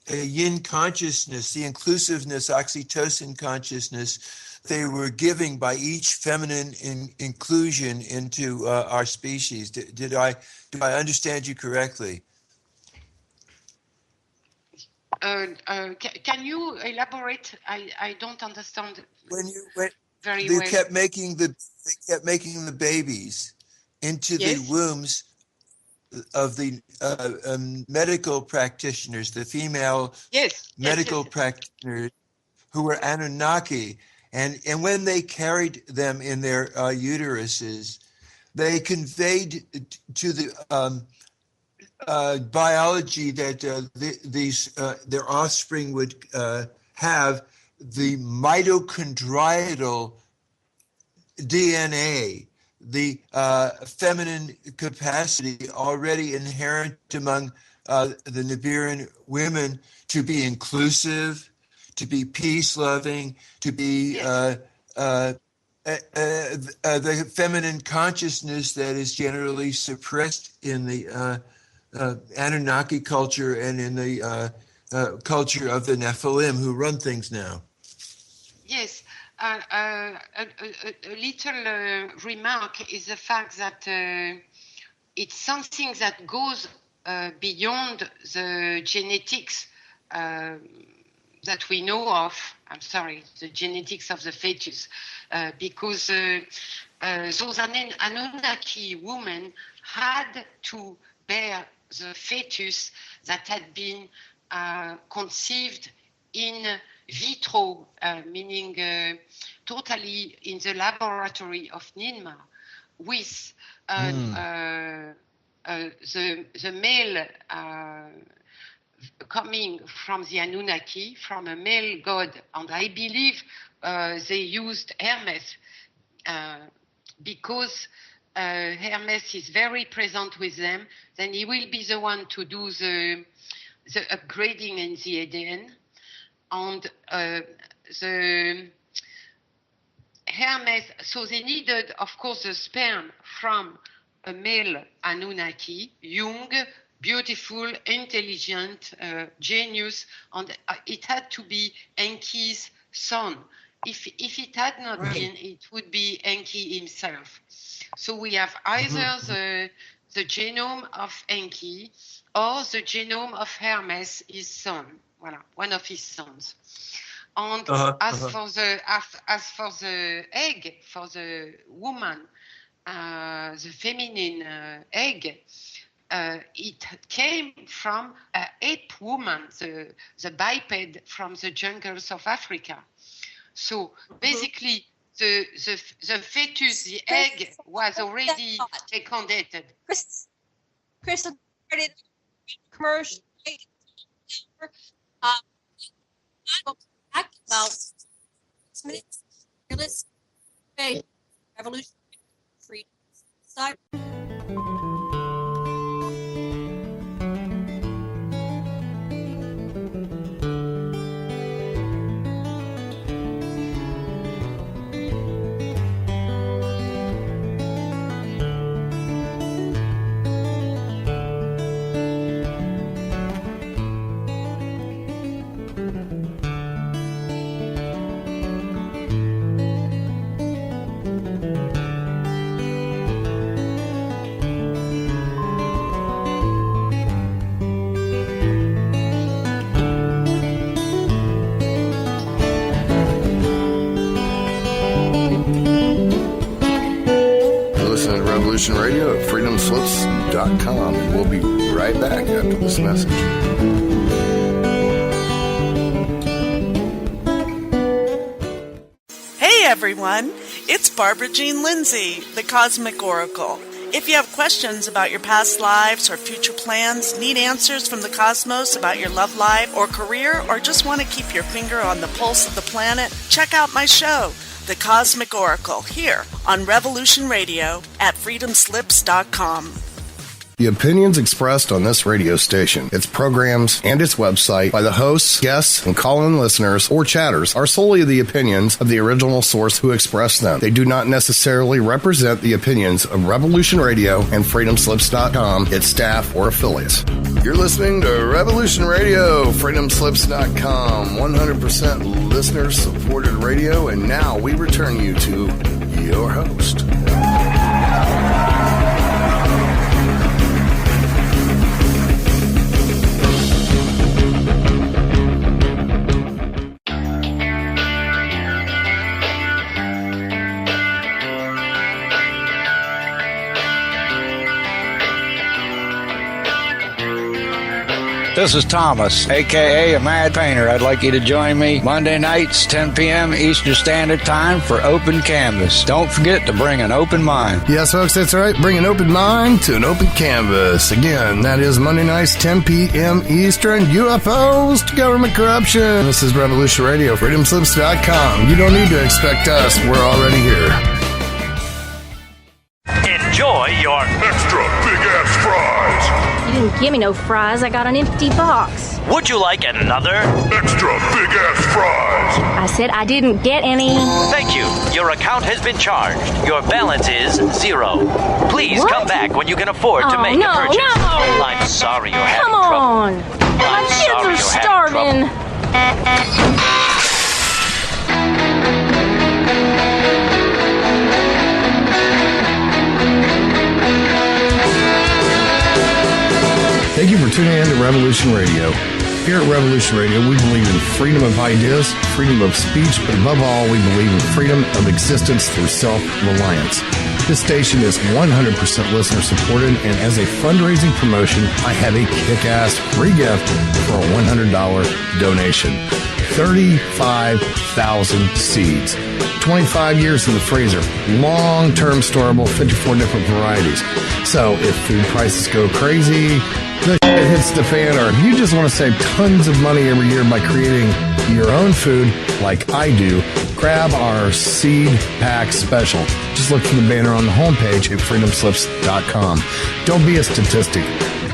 yin consciousness, the inclusiveness, oxytocin consciousness they were giving by each feminine inclusion into our species. Do I understand you correctly? Can you elaborate? I don't understand. Very they well. kept making the babies into the wombs of the medical practitioners, the female medical practitioners who were Anunnaki, and when they carried them in their uteruses, they conveyed to the biology that their offspring would have the mitochondrial DNA, the feminine capacity already inherent among the Nigerian women to be inclusive, to be peace-loving, to be the feminine consciousness that is generally suppressed in the Anunnaki culture and in the culture of the Nephilim who run things now. Yes. A little remark is the fact that it's something that goes beyond the genetics that we know of. I'm sorry, the genetics of the fetus, because those Anunnaki women had to bear the fetus that had been conceived in vitro, meaning totally in the laboratory of Ninmah, with the male coming from the Anunnaki, from a male god, and I believe they used Hermes because Hermes is very present with them. Then he will be the one to do the upgrading in the Eden, and the Hermes. So they needed, of course, the sperm from a male Anunnaki, young, beautiful, intelligent, genius, and it had to be Enki's son. If it had not been, it would be Enki himself. So we have either the genome of Enki or the genome of Hermes, his son. Voilà, one of his sons. And as for the egg, for the woman, the feminine egg, it came from an ape woman, the biped from the jungles of Africa. So basically, the fetus, the egg, was already fecundated. Crystal started commercial. About 6 minutes. Let's say revolution, freedom, cyber. Radio at freedomslips.com, and we'll be right back after this message. Hey everyone, it's Barbara Jean Lindsay, the Cosmic Oracle. If you have questions about your past lives or future plans, need answers from the cosmos about your love life or career, or just want to keep your finger on the pulse of the planet, check out my show, The Cosmic Oracle, here on Revolution Radio at freedomslips.com. The opinions expressed on this radio station, its programs, and its website by the hosts, guests, and call-in listeners or chatters are solely the opinions of the original source who expressed them. They do not necessarily represent the opinions of Revolution Radio and freedomslips.com, its staff, or affiliates. You're listening to Revolution Radio, freedomslips.com, 100% listener-supported radio, and now we return you to your host. This is Thomas, a.k.a. a Mad Painter. I'd like you to join me Monday nights, 10 p.m. Eastern Standard Time for Open Canvas. Don't forget to bring an open mind. Yes, folks, that's right. Bring an open mind to an open canvas. Again, that is Monday nights, 10 p.m. Eastern. UFOs to government corruption. This is Revolution Radio, freedomslips.com. You don't need to expect us. We're already here. Enjoy your extra big-ass fries. You didn't give me no fries. I got an empty box. Would you like another? Extra big-ass fries. I said I didn't get any. Thank you. Your account has been charged. Your balance is 0. Please come back when you can afford to make a purchase. No. I'm sorry you're having trouble. trouble. Come on. My kids are starving. Thank you for tuning in to Revolution Radio. Here at Revolution Radio, we believe in freedom of ideas, freedom of speech, but above all, we believe in freedom of existence through self-reliance. This station is 100% listener-supported, and as a fundraising promotion, I have a kick-ass free gift for a $100 donation. 35,000 seeds. 25 years in the freezer. Long-term storable, 54 different varieties. So if food prices go crazy, the shit hits the fan, or if you just want to save tons of money every year by creating your own food like I do, grab our seed pack special. Just look for the banner on the homepage at freedomslips.com. Don't be a statistic.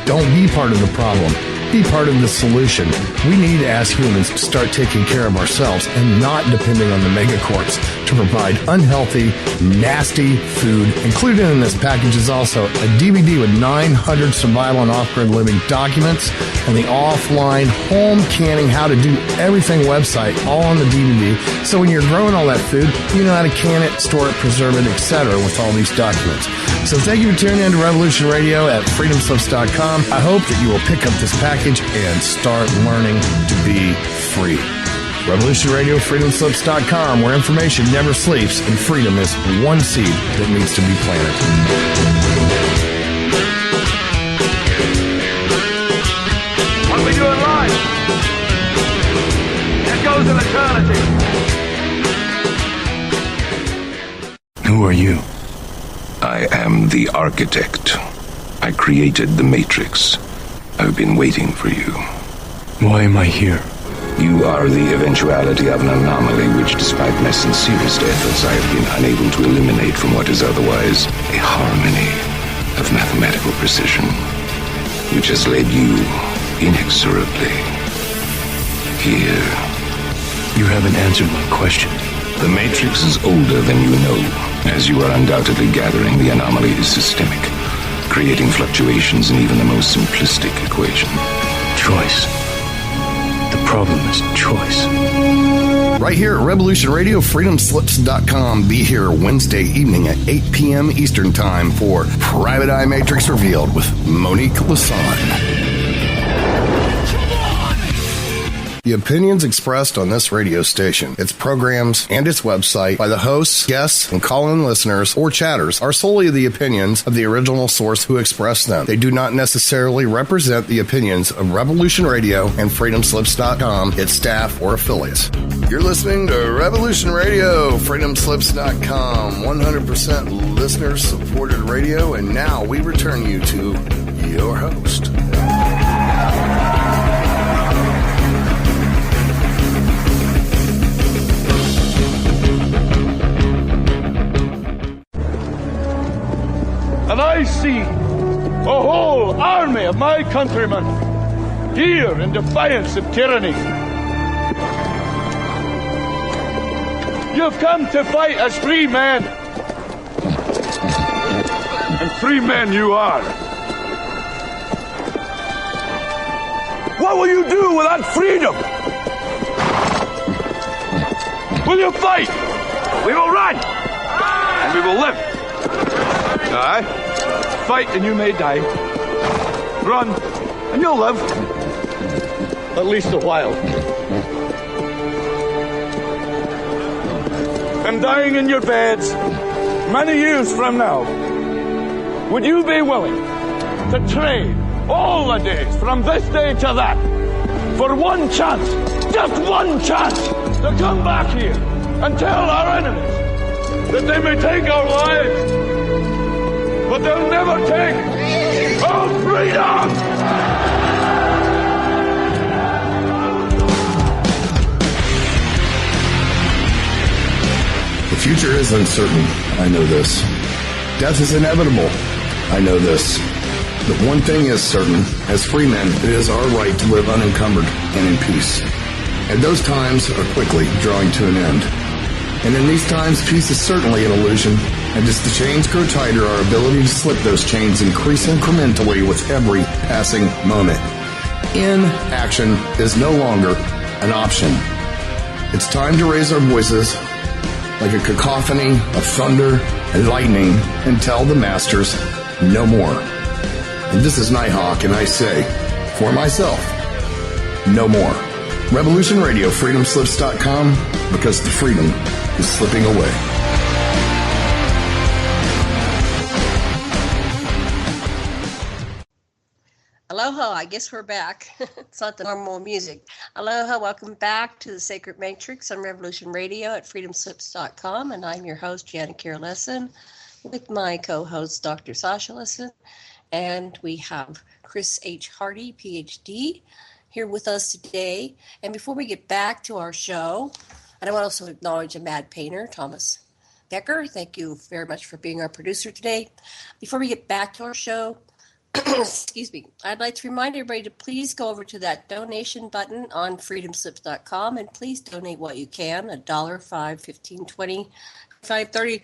Don't be part of the problem. Be part of the solution. We need, as humans, to start taking care of ourselves and not depending on the megacorps to provide unhealthy, nasty food. Included in this package is also a DVD with 900 survival and off-grid living documents and the offline home canning how to do everything website all on the DVD. So when you're growing all that food, you know how to can it, store it, preserve it, etc. with all these documents. So thank you for tuning in to Revolution Radio at freedomslips.com. I hope that you will pick up this package and start learning to be free. Revolution Radio, freedomslips.com, where information never sleeps and freedom is one seed that needs to be planted. What we do in life, it goes in eternity. Who are you? I am the architect. I created the Matrix. I've been waiting for you. Why am I here? You are the eventuality of an anomaly which, despite my sincerest efforts, I have been unable to eliminate from what is otherwise a harmony of mathematical precision, which has led you inexorably here. You haven't answered my question. The Matrix is older than you know. As you are undoubtedly gathering, the anomaly is systemic, creating fluctuations in even the most simplistic equation. Choice. The problem is choice. Right here at Revolution Radio, freedomslips.com. Be here Wednesday evening at 8 p.m. Eastern Time for Private Eye Matrix Revealed with Monique Lassan. The opinions expressed on this radio station, its programs, and its website by the hosts, guests, and call-in listeners or chatters are solely the opinions of the original source who expressed them. They do not necessarily represent the opinions of Revolution Radio and freedomslips.com, its staff, or affiliates. You're listening to Revolution Radio, freedomslips.com, 100% listener-supported radio, and now we return you to your host. And I see a whole army of my countrymen here in defiance of tyranny. You've come to fight as free men. And free men you are. What will you do with that freedom? Will you fight? We will run. And we will live. Aye. Fight and you may die. Run and you'll live. At least a while. And dying in your beds many years from now, would you be willing to trade all the days from this day to that for one chance, just one chance, to come back here and tell our enemies that they may take our lives, but they'll never take our freedom! The future is uncertain. I know this. Death is inevitable. I know this. But one thing is certain. As free men, it is our right to live unencumbered and in peace. And those times are quickly drawing to an end. And in these times, peace is certainly an illusion. And as the chains grow tighter, our ability to slip those chains increase incrementally with every passing moment. Inaction is no longer an option. It's time to raise our voices like a cacophony of thunder and lightning and tell the masters no more. And this is Nighthawk, and I say, for myself, no more. Revolution Radio, freedomslips.com, because the freedom is slipping away. Aloha, I guess we're back. It's not the normal music. Aloha, welcome back to the Sacred Matrix on Revolution Radio at freedomslips.com, and I'm your host, Janet Lessin, with my co-host, Dr. Sasha Lessin. And we have Chris H. Hardy, Ph.D., here with us today. And before we get back to our show, and I want to also acknowledge a mad painter, Thomas Becker. Thank you very much for being our producer today. Before we get back to our show, excuse me, I'd like to remind everybody to please go over to that donation button on freedomslips.com and please donate what you can, $1, $5, $15, $20, $5, $30,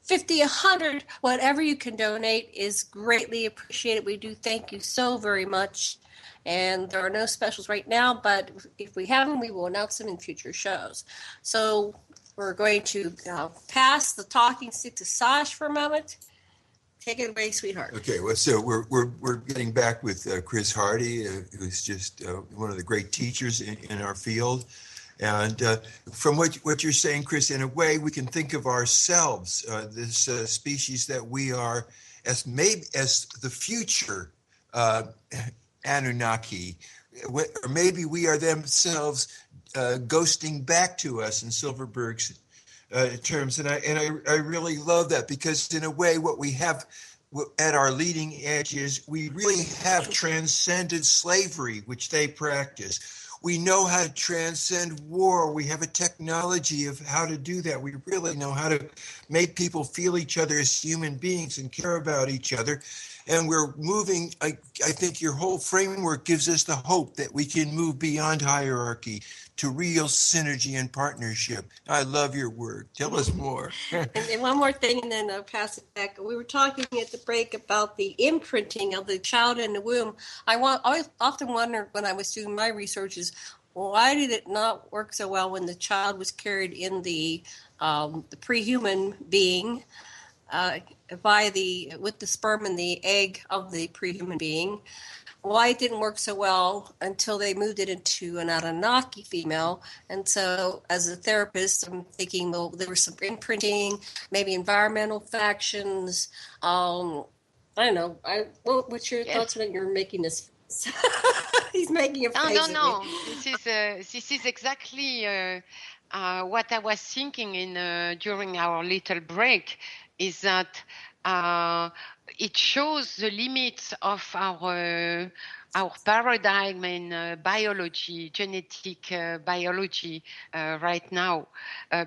$50, $100, whatever you can donate is greatly appreciated. We do thank you so very much. And there are no specials right now, but if we have them, we will announce them in future shows. So we're going to pass the talking stick to Sash for a moment. Take it away, sweetheart. Okay, well, so we're getting back with Chris Hardy, who's just one of the great teachers in our field. And from what you're saying, Chris, in a way, we can think of ourselves, this species that we are, as the future Anunnaki, or maybe we are themselves ghosting back to us in Silverberg's terms. And I really love that, because in a way, what we have at our leading edge is we really have transcended slavery, which they practice. We know how to transcend war. We have a technology of how to do that. We really know how to make people feel each other as human beings and care about each other. And we're moving, I think your whole framework gives us the hope that we can move beyond hierarchy to real synergy and partnership. I love your work. Tell us more. And one more thing, and then I'll pass it back. We were talking at the break about the imprinting of the child in the womb. I often wondered when I was doing my research is, why did it not work so well when the child was carried in the pre-human being with the sperm and the egg of the pre-human being? Why it didn't work so well until they moved it into an Anunnaki female. And so as a therapist, I'm thinking, well, there was some imprinting, maybe environmental factions. I don't know. What's your thoughts when you're making this? He's making a face. No. This is exactly what I was thinking during our little break, is that it shows the limits of our paradigm in biology, genetic biology right now,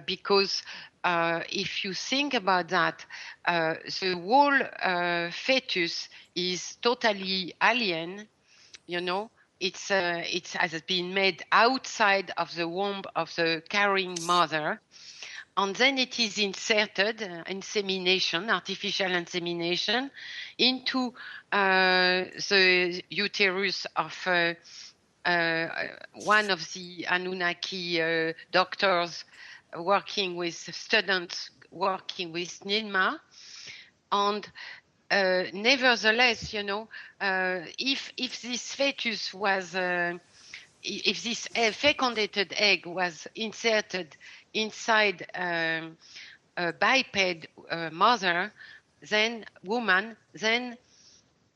because if you think about that, the whole fetus is totally alien. You know, it has been made outside of the womb of the carrying mother. And then it is inserted, artificial insemination, into the uterus of one of the Anunnaki doctors working with students working with Nilma. And nevertheless, if this fetus was, if this fecundated egg was inserted inside a biped mother, then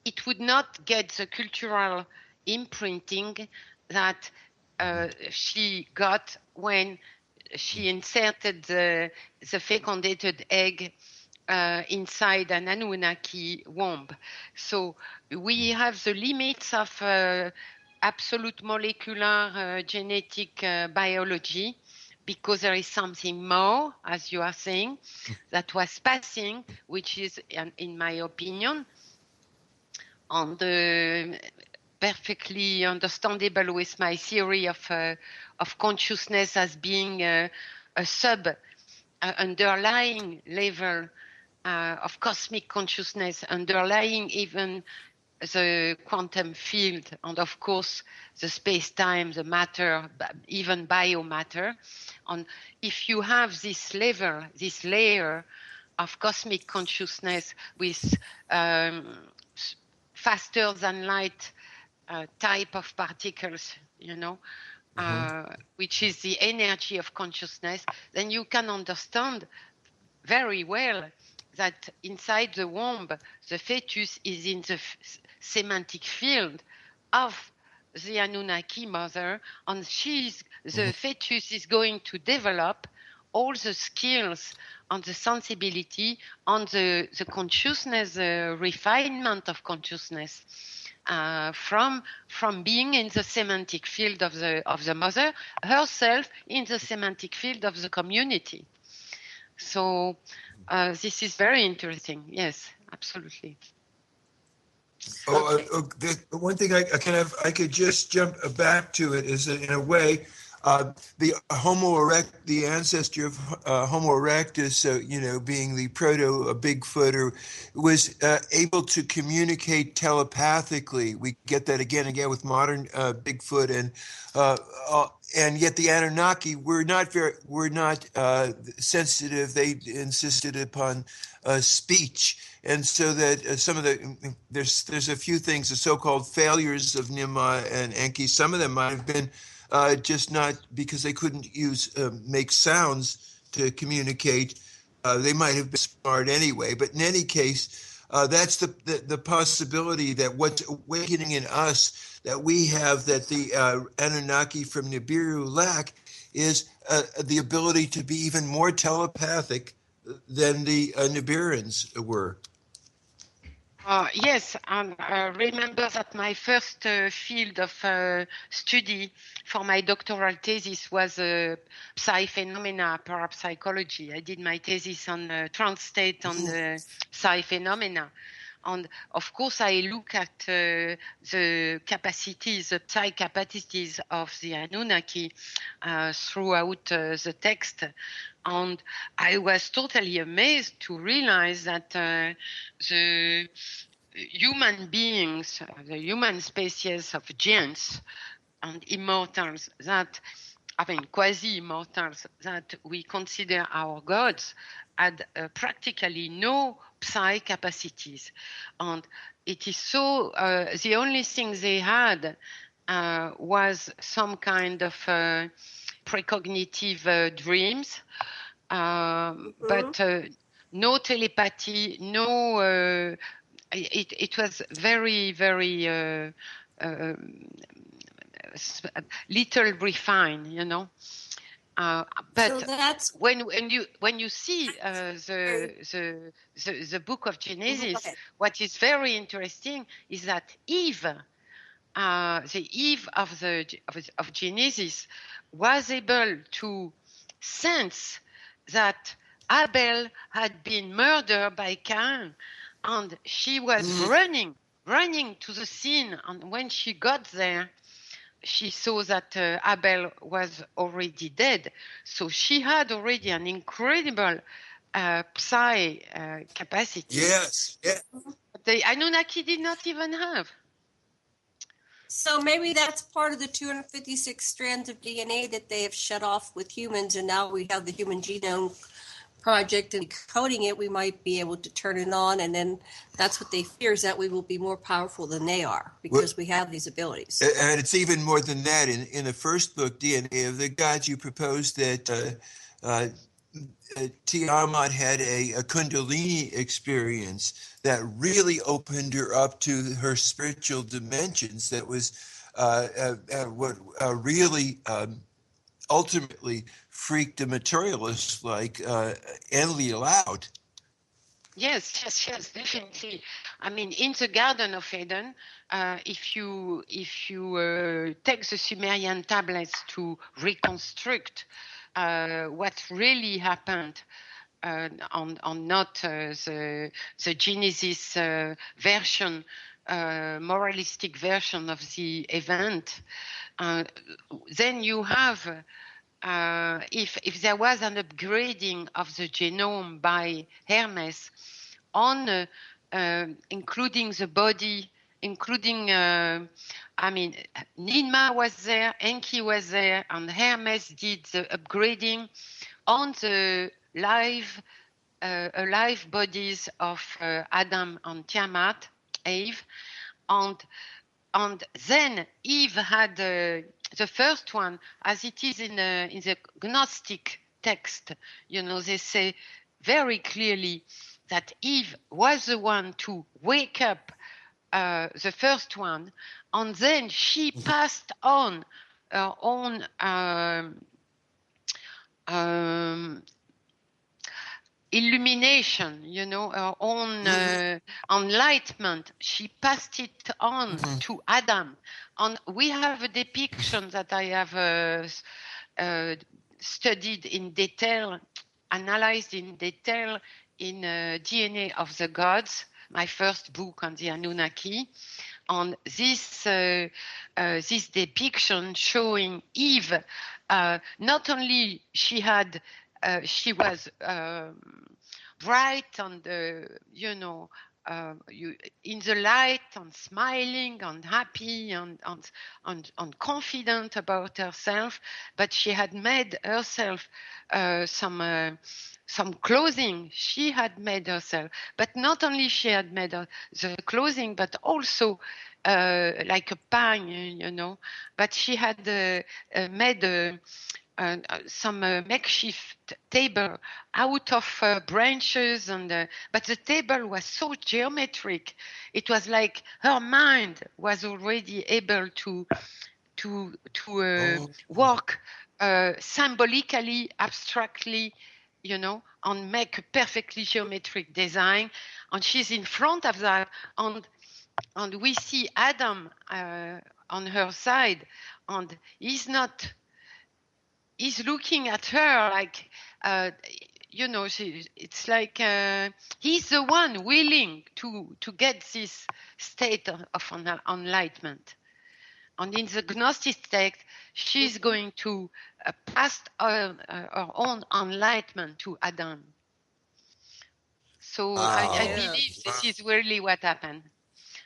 it would not get the cultural imprinting that she got when she inserted the fecundated egg inside an Anunnaki womb. So we have the limits of absolute molecular genetic biology, because there is something more, as you are saying, that was passing, which is, in my opinion, on the perfectly understandable with my theory of consciousness as being a underlying level of cosmic consciousness, underlying even the quantum field, and of course the space-time, the matter, even biomatter. And if you have this level, this layer of cosmic consciousness with faster than light type of particles, which is the energy of consciousness, then you can understand very well that inside the womb, the fetus is in the semantic field of the Anunnaki mother, and the fetus is going to develop all the skills, on the sensibility, on the consciousness, refinement of consciousness, from being in the semantic field of the mother herself, in the semantic field of the community. So this is very interesting. Yes, absolutely. The one thing I could just jump back to it is that in a way, the the ancestor of Homo erectus, being the proto Bigfooter, was able to communicate telepathically. We get that again and again with modern Bigfoot, and yet the Anunnaki were not sensitive. They insisted upon speech. And so that some of there's a few things, the so-called failures of Nimrod and Enki. Some of them might have been just not because they couldn't make sounds to communicate. They might have been smart anyway. But in any case, that's the possibility that what's awakening in us that we have that the Anunnaki from Nibiru lack is the ability to be even more telepathic than the Nibiruans were. Yes, and I remember that my first field of study for my doctoral thesis was psi-phenomena, parapsychology. I did my thesis on trance state on the psi-phenomena. And of course, I look at the capacities, the psi capacities of the Anunnaki throughout the text. And I was totally amazed to realize that the human beings, the human species of giants and immortals quasi-immortals that we consider our gods had practically no psi capacities. And it is so, the only thing they had was some kind of precognitive dreams, but no telepathy, no, it was very, very little refined, but so when you see the book of Genesis, what is very interesting is that Eve, the Eve of Genesis, was able to sense that Abel had been murdered by Cain, and she was running to the scene. And when she got there, she saw that Abel was already dead. So she had already an incredible psi capacity. Yes. Yeah. The Anunnaki did not even have. So maybe that's part of the 256 strands of DNA that they have shut off with humans, and now we have the Human Genome Project and decoding it, we might be able to turn it on, and then that's what they fear, is that we will be more powerful than they are because we have these abilities. And it's even more than that. In the first book, DNA of the Gods, you proposed that Tiamat had a Kundalini experience that really opened her up to her spiritual dimensions. That was what really ultimately freaked a materialist like Enlil out. Yes, definitely. I mean, in the Garden of Eden, if you take the Sumerian tablets to reconstruct what really happened on not the Genesis version, moralistic version of the event, then you have, if there was an upgrading of the genome by Hermes on including the body, including, Ninma was there, Enki was there, and Hermes did the upgrading on the alive bodies of Adam and Tiamat, Eve, and then Eve had the first one, as it is in the Gnostic text. They say very clearly that Eve was the one to wake up the first one, and then she passed on her own illumination, her own enlightenment. She passed it on to Adam. And we have a depiction that I have studied in detail, analyzed in detail in DNA of the Gods, my first book on the Anunnaki. On this depiction showing Eve, not only she was bright and in the light and smiling and happy and confident about herself, but she had made herself some clothing she had made herself. But not only she had made the clothing, but also like a pan, but she had made some makeshift table out of branches, but the table was so geometric. It was like her mind was already able to work symbolically, abstractly, and make a perfectly geometric design. And she's in front of that, and we see Adam on her side, and he's looking at her like, it's like he's the one willing to get this state of enlightenment. And in the Gnostic text, she's going to pass her own enlightenment to Adam. So I believe this is really what happened.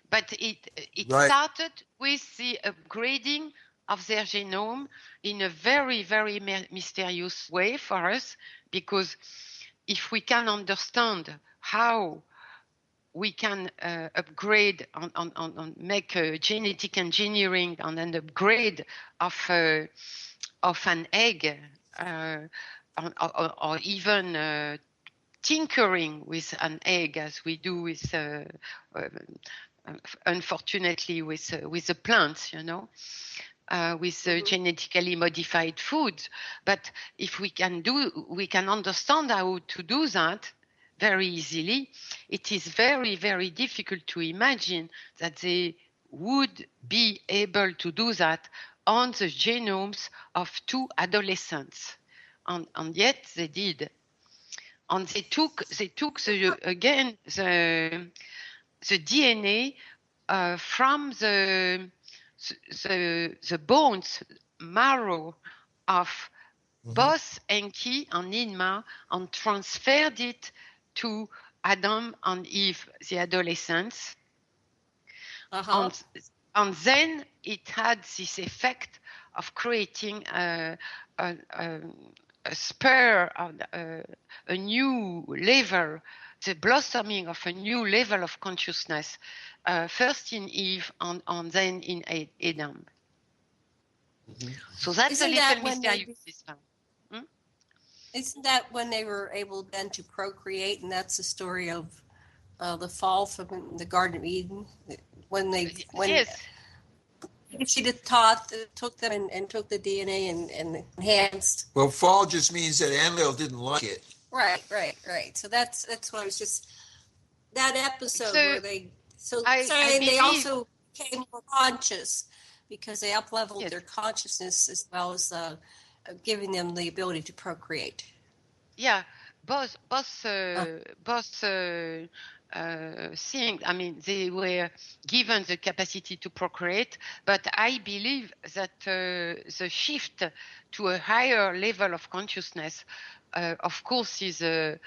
But it started with the upgrading of their genome in a very, very mysterious way for us, because if we can understand how we can upgrade and make genetic engineering and an upgrade of an egg, or even tinkering with an egg, as we do with, unfortunately, with the plants, with genetically modified foods. But if we can understand how to do that very easily, it is very, very difficult to imagine that they would be able to do that on the genomes of two adolescents. And yet they did. And they took the DNA from the bones marrow of both Enki and Ninmah, and transferred it to Adam and Eve, the adolescents. And then it had this effect of creating a spur, a new level, the blossoming of a new level of consciousness, first in Eve and then in Adam. So that's a little mysterious. Isn't that when they were able then to procreate? And that's the story of the fall from the Garden of Eden, when she took them and took the DNA and enhanced. Well, fall just means that Enlil didn't like it. Right. So that's what I was just, that episode where they they also became more conscious because they up-leveled their consciousness, as well as giving them the ability to procreate. Yeah, both things. I mean, they were given the capacity to procreate, but I believe that the shift to a higher level of consciousness, of course, is of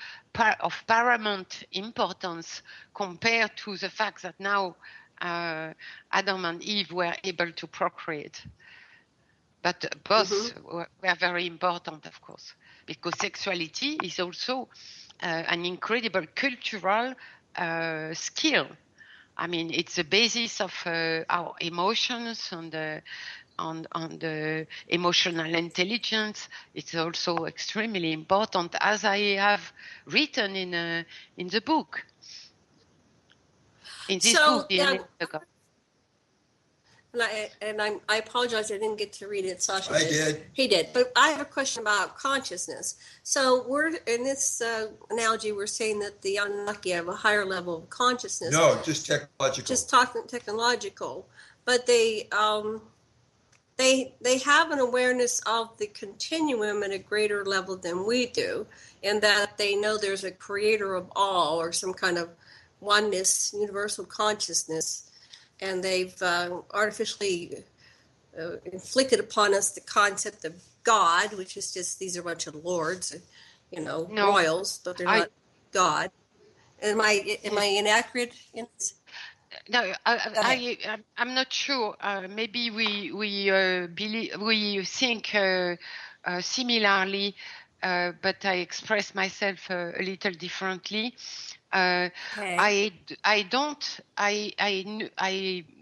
paramount importance compared to the fact that now Adam and Eve were able to procreate. But both were very important, of course, because sexuality is also an incredible cultural skill. I mean, it's the basis of our emotions and emotional intelligence. It's also extremely important, as I have written in the book. In this book, And I apologize, I didn't get to read it. Sasha I did. He did. But I have a question about consciousness. So we're in this analogy, we're saying that the Anunnaki have a higher level of consciousness. No, just technological. Just talking technological, but they have an awareness of the continuum at a greater level than we do, in that they know there's a creator of all, or some kind of oneness, universal consciousness, and they've artificially inflicted upon us the concept of God, which is just these are a bunch of lords, royals, but they're not God. Am I inaccurate in this? No, I'm not sure. Maybe we think similarly, but I express myself a little differently. Okay.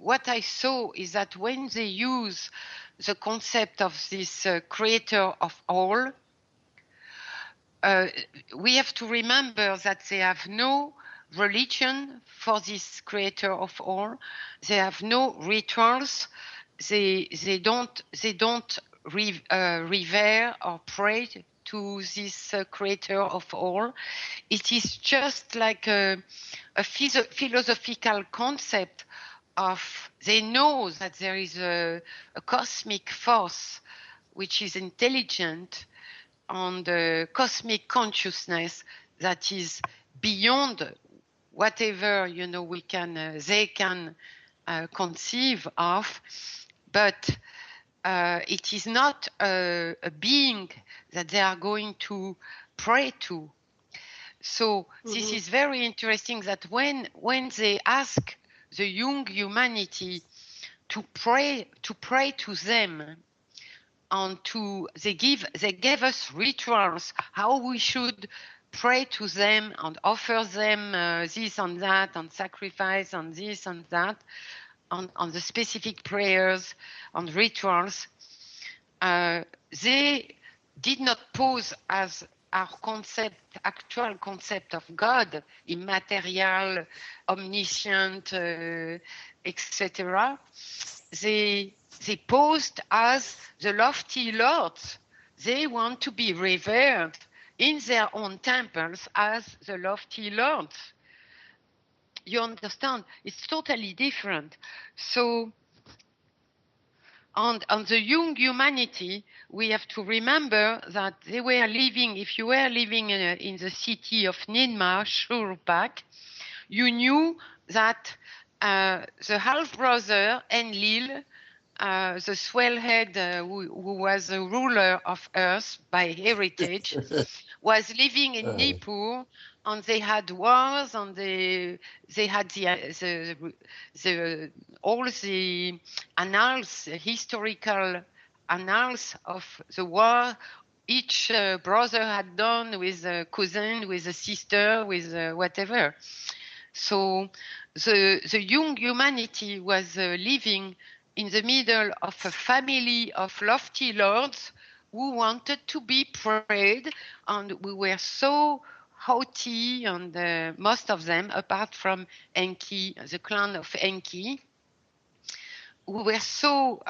What I saw is that when they use the concept of this creator of all, we have to remember that they have no religion for this creator of all. They have no rituals. They don't revere or pray to this creator of all. It is just like a philosophical concept of, they know that there is a cosmic force which is intelligent, on the cosmic consciousness that is beyond whatever they can conceive of, but it is not a being that they are going to pray to. So this is very interesting, that when they ask the young humanity to pray to them, and they gave us rituals how we should pray to them and offer them this and that, and sacrifice and this and that, on the specific prayers and rituals. They did not pose as our actual concept of God, immaterial, omniscient, etc. They posed as the lofty lords. They want to be revered in their own temples as the lofty lords. You understand? It's totally different. So, on the young humanity, we have to remember that they were living, if you were living in the city of Ninmah, Shurpak, you knew that the half-brother, Enlil, the swellhead who was the ruler of Earth by heritage, was living in Nippur, and they had wars, and they had all the annals, historical annals of the war each brother had done with a cousin, with a sister, with whatever. So the young humanity was living in the middle of a family of lofty lords who wanted to be prayed, and we were so haughty, and most of them, apart from Enki, the clan of Enki, who were so,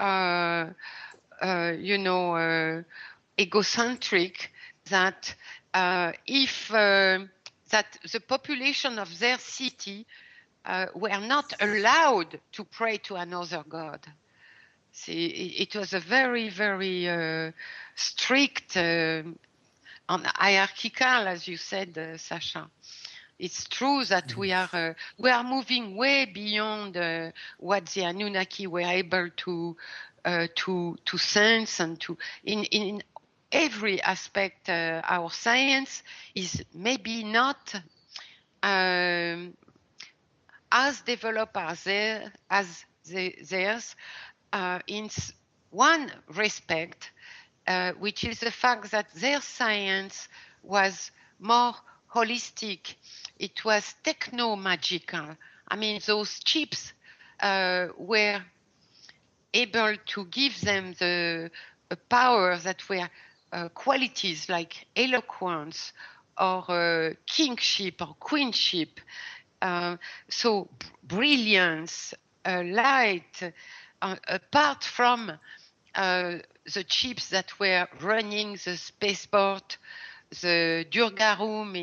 egocentric that that the population of their city were not allowed to pray to another god. See, it was a very, very strict and hierarchical, as you said, Sasha. It's true that we are moving way beyond what the Anunnaki were able to sense, and to in every aspect. Our science is maybe not as developed as theirs, in one respect, which is the fact that their science was more holistic. It was techno-magical. I mean, those chips were able to give them the power that were qualities like eloquence, or kingship or queenship. So brilliance, light, apart from the chips that were running the spaceport, the Durga room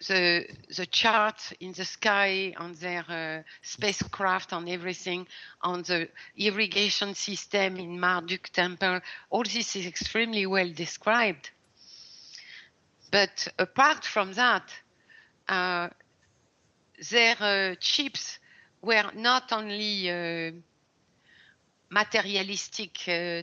the charts in the sky on their spacecraft, on everything, on the irrigation system in Marduk temple, all this is extremely well described. But apart from that, their chips were not only materialistic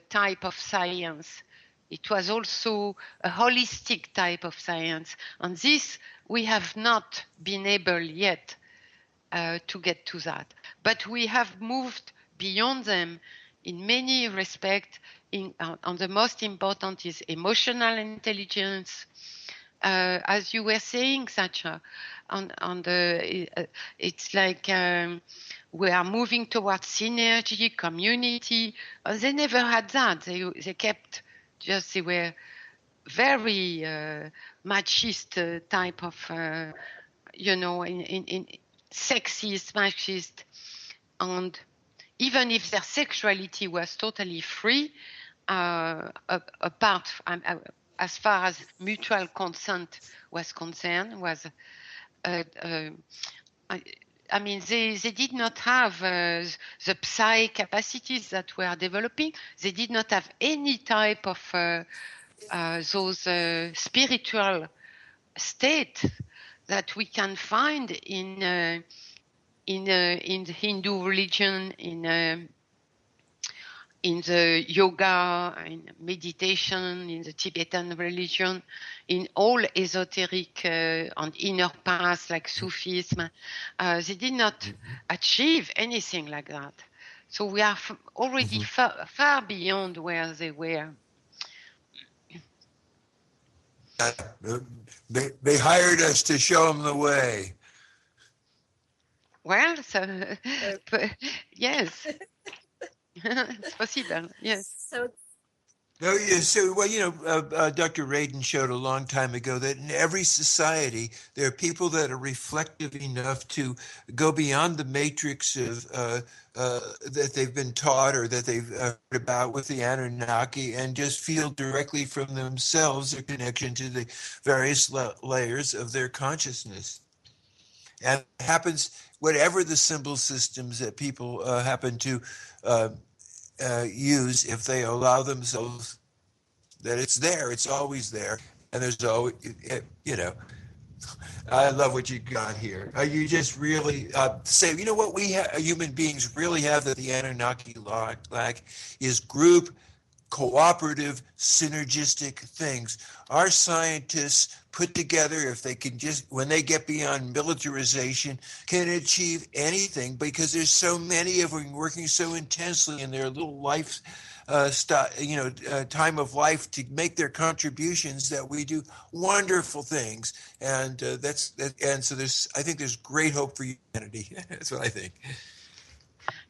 type of science. It was also a holistic type of science. And this, we have not been able yet to get to that. But we have moved beyond them in many respects. And the most important is emotional intelligence. As you were saying, Sacha, it's like we are moving towards synergy, community. They never had that. They kept they were very machist type of, in sexist, machist. And even if their sexuality was totally free, apart as far as mutual consent was concerned, they did not have the psi capacities that were developing. They did not have any type of those spiritual state that we can find in the Hindu religion, in the yoga, in meditation, in the Tibetan religion, in all esoteric and inner paths like Sufism. They did not achieve anything like that. So we are already far beyond where they were. They hired us to show them the way. Well, yes. It's possible, yes. So, Dr. Radin showed a long time ago that in every society, there are people that are reflective enough to go beyond the matrix of that they've been taught or that they've heard about with the Anunnaki and just feel directly from themselves their connection to the various layers of their consciousness. And it happens, whatever the symbol systems that people happen to use, if they allow themselves, that it's there, it's always there. And there's always, I love what you got here. You just really say, what we human beings really have that the Anunnaki lack is group, cooperative, synergistic things. Our scientists put together, if they can just, when they get beyond militarization, can achieve anything because there's so many of them working so intensely in their little life, time of life to make their contributions that we do wonderful things. And and so I think there's great hope for humanity. That's what I think.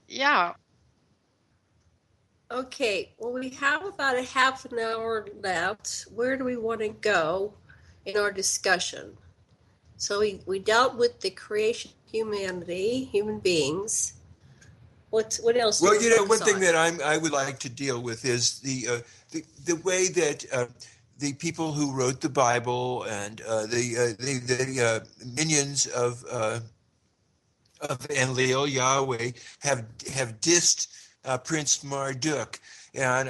Yeah. Okay, well, we have about a half an hour left. Where do we want to go in our discussion? So we dealt with the creation of humanity, human beings. What else? Well, one thing that I would like to deal with is the way that the people who wrote the Bible and the minions of Enlil, Yahweh, have dissed Prince Marduk. And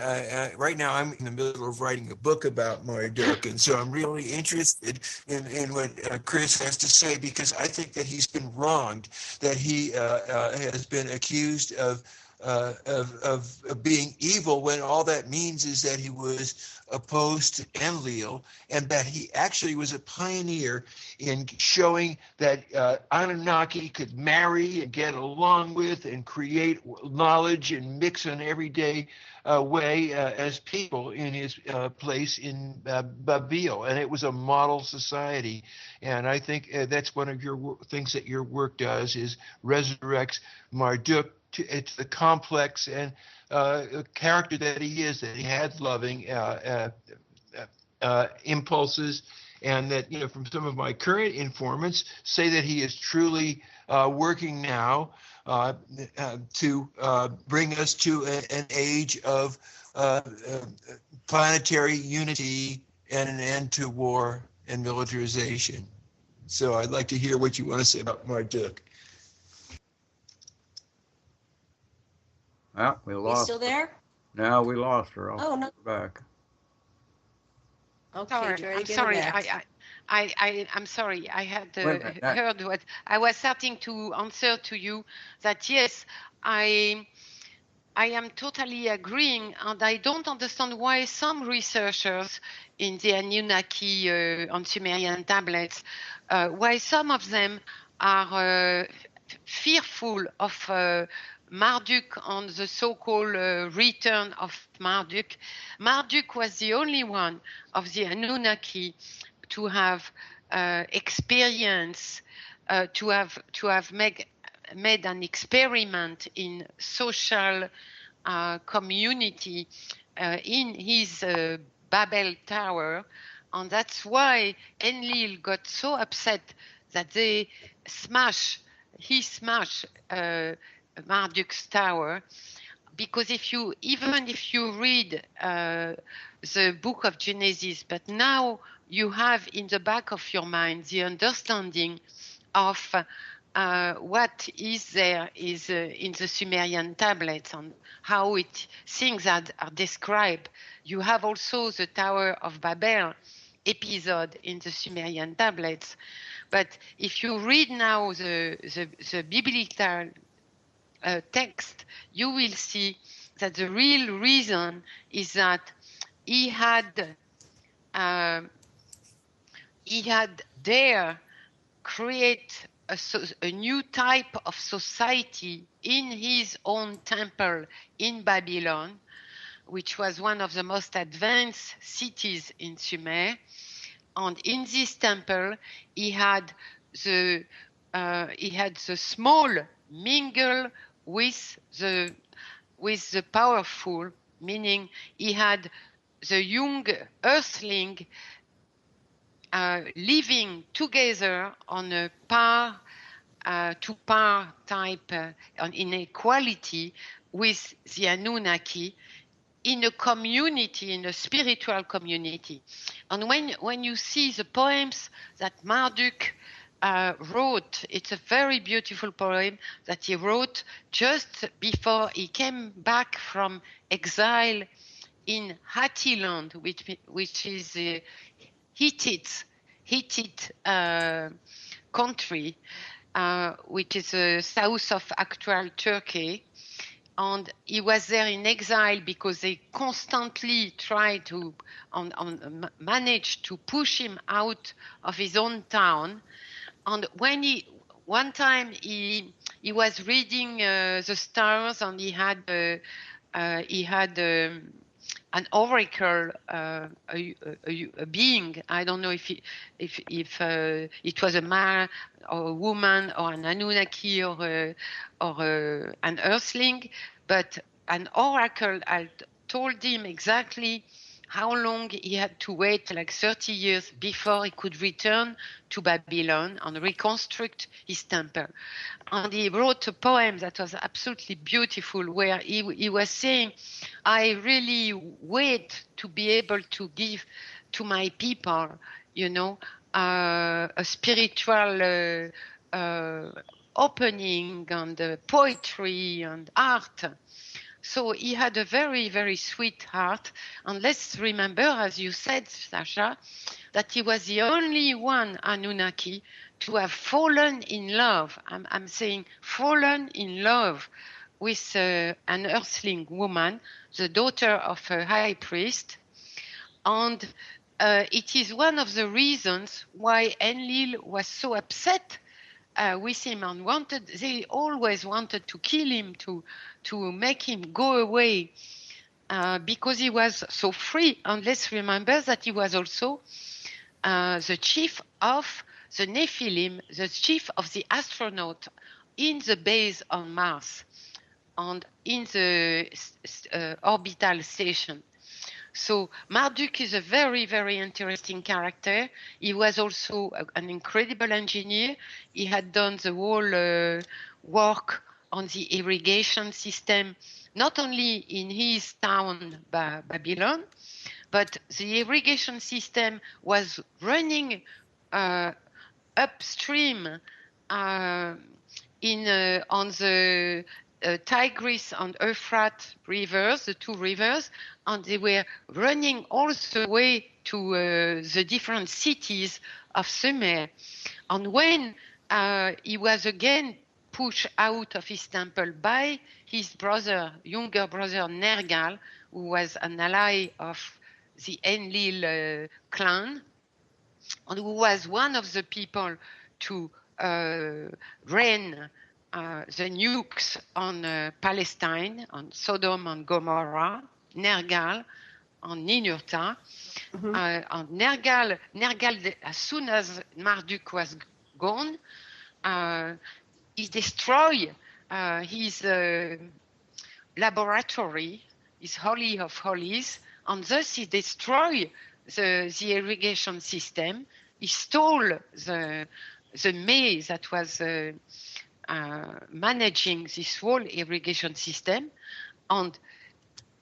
right now I'm in the middle of writing a book about Marduk, and so I'm really interested in what Chris has to say, because I think that he's been wronged, that he has been accused of being evil, when all that means is that he was opposed to Enlil, and that he actually was a pioneer in showing that Anunnaki could marry and get along with and create knowledge and mix in everyday way as people in his place in Babel, and it was a model society. And I think that's one of your things that your work does, is resurrects Marduk. It's the complex and character that he is, that he had loving impulses, and that, from some of my current informants say that he is truly working now to bring us to an age of planetary unity and an end to war and militarization. So I'd like to hear what you want to say about Marduk. Well, we lost. You still there? No, we lost her. Oh, no. Back. Okay, Sorry, try to I'm get sorry. her back. I'm sorry. I had Wait a minute, that- heard what I was starting to answer to you. That yes, I am totally agreeing, and I don't understand why some researchers in the Anunnaki on Sumerian tablets, why some of them are fearful of Marduk and the so-called return of Marduk. Marduk was the only one of the Anunnaki to have experience, to have made an experiment in social community in his Babel Tower, and that's why Enlil got so upset that he smashed Marduk's tower, because even if you read the book of Genesis, but now you have in the back of your mind the understanding of what is there is in the Sumerian tablets and how things are described. You have also the Tower of Babel episode in the Sumerian tablets. But if you read now the biblical text, you will see that the real reason is that he had there create a new type of society in his own temple in Babylon, which was one of the most advanced cities in Sumer. And in this temple, he had the small mingle with the powerful, meaning he had the young earthling living together on a par-to-par type in equality with the Anunnaki in a community, in a spiritual community. And when you see the poems that Marduk wrote, it's a very beautiful poem that he wrote just before he came back from exile in Hattiland, which is the Hittite country, which is south of actual Turkey. And he was there in exile because they constantly tried to manage to push him out of his own town. And one time he was reading the stars, and he had an oracle, a being. I don't know if it was a man or a woman or an Anunnaki or an earthling, but an oracle told him exactly how long he had to wait, like 30 years before he could return to Babylon and reconstruct his temple. And he wrote a poem that was absolutely beautiful, where he was saying, I really wait to be able to give to my people, a spiritual opening and poetry and art. So he had a very, very sweet heart. And let's remember, as you said, Sasha, that he was the only one Anunnaki to have fallen in love. I'm saying fallen in love with an earthling woman, the daughter of a high priest. And it is one of the reasons why Enlil was so upset with him and they always wanted to kill him, to make him go away, because he was so free. And let's remember that he was also the chief of the Nephilim, the chief of the astronaut in the base on Mars and in the orbital station. So Marduk is a very, very interesting character. He was also an incredible engineer. He had done the whole work on the irrigation system, not only in his town, Babylon, but the irrigation system was running upstream on the Tigris and Euphrates rivers, the two rivers, and they were running all the way to the different cities of Sumer. And when he was again pushed out of his temple by his brother, younger brother Nergal, who was an ally of the Enlil clan, and who was one of the people to rain the nukes on Palestine, on Sodom and Gomorrah, Nergal, on Ninurta. And Nergal, as soon as Marduk was gone, he destroyed his laboratory, his Holy of Holies, and thus he destroyed the irrigation system. He stole the maize that was managing this whole irrigation system, and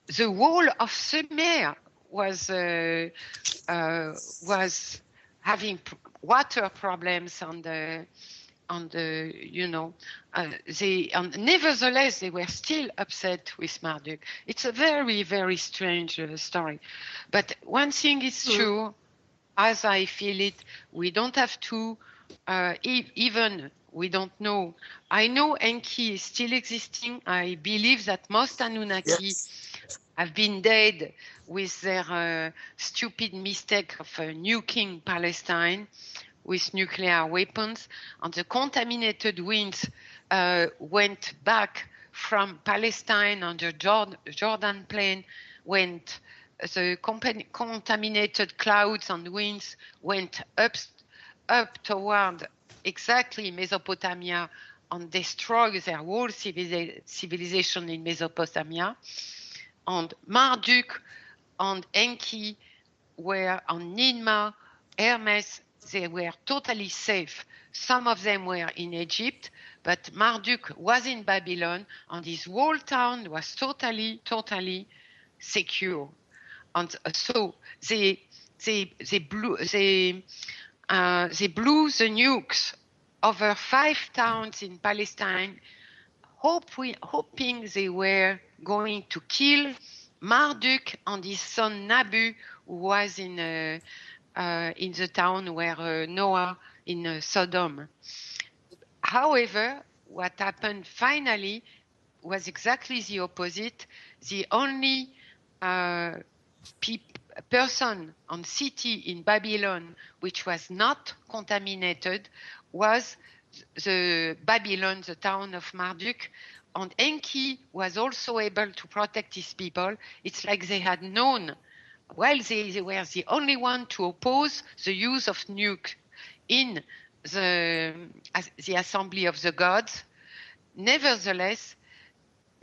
the whole of Sumer was having water problems, and nevertheless they were still upset with Marduk. It's a very, very strange story. But one thing is true, as I feel it, we don't have to even we don't know. I know Enki is still existing. I believe that most Anunnaki have been dead with their stupid mistake of nuking Palestine with nuclear weapons, and the contaminated winds went back from Palestine on the Jordan plain, the contaminated clouds and winds went up toward exactly Mesopotamia and destroyed their whole civilization in Mesopotamia. And Marduk and Enki were on Ninma, Hermes, they were totally safe. Some of them were in Egypt, but Marduk was in Babylon, and his whole town was totally, totally secure. And so they blew the nukes over 5 towns in Palestine, hoping they were going to kill Marduk and his son Nabu, who was in the town where Noah in Sodom. However, what happened finally was exactly the opposite. The only person and city in Babylon which was not contaminated was the Babylon, the town of Marduk. And Enki was also able to protect his people. It's like they had known, well, they were the only one to oppose the use of nuke in the assembly of the gods. Nevertheless,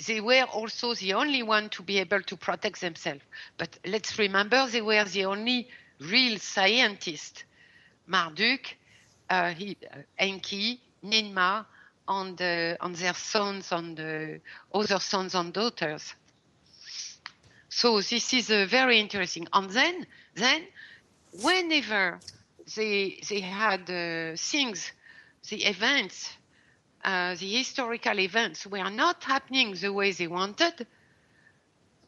they were also the only one to be able to protect themselves. But let's remember, they were the only real scientists. Marduk, Enki, Ninma, and their sons and other sons and daughters. So this is very interesting. And then whenever they had things, the events, the historical events were not happening the way they wanted,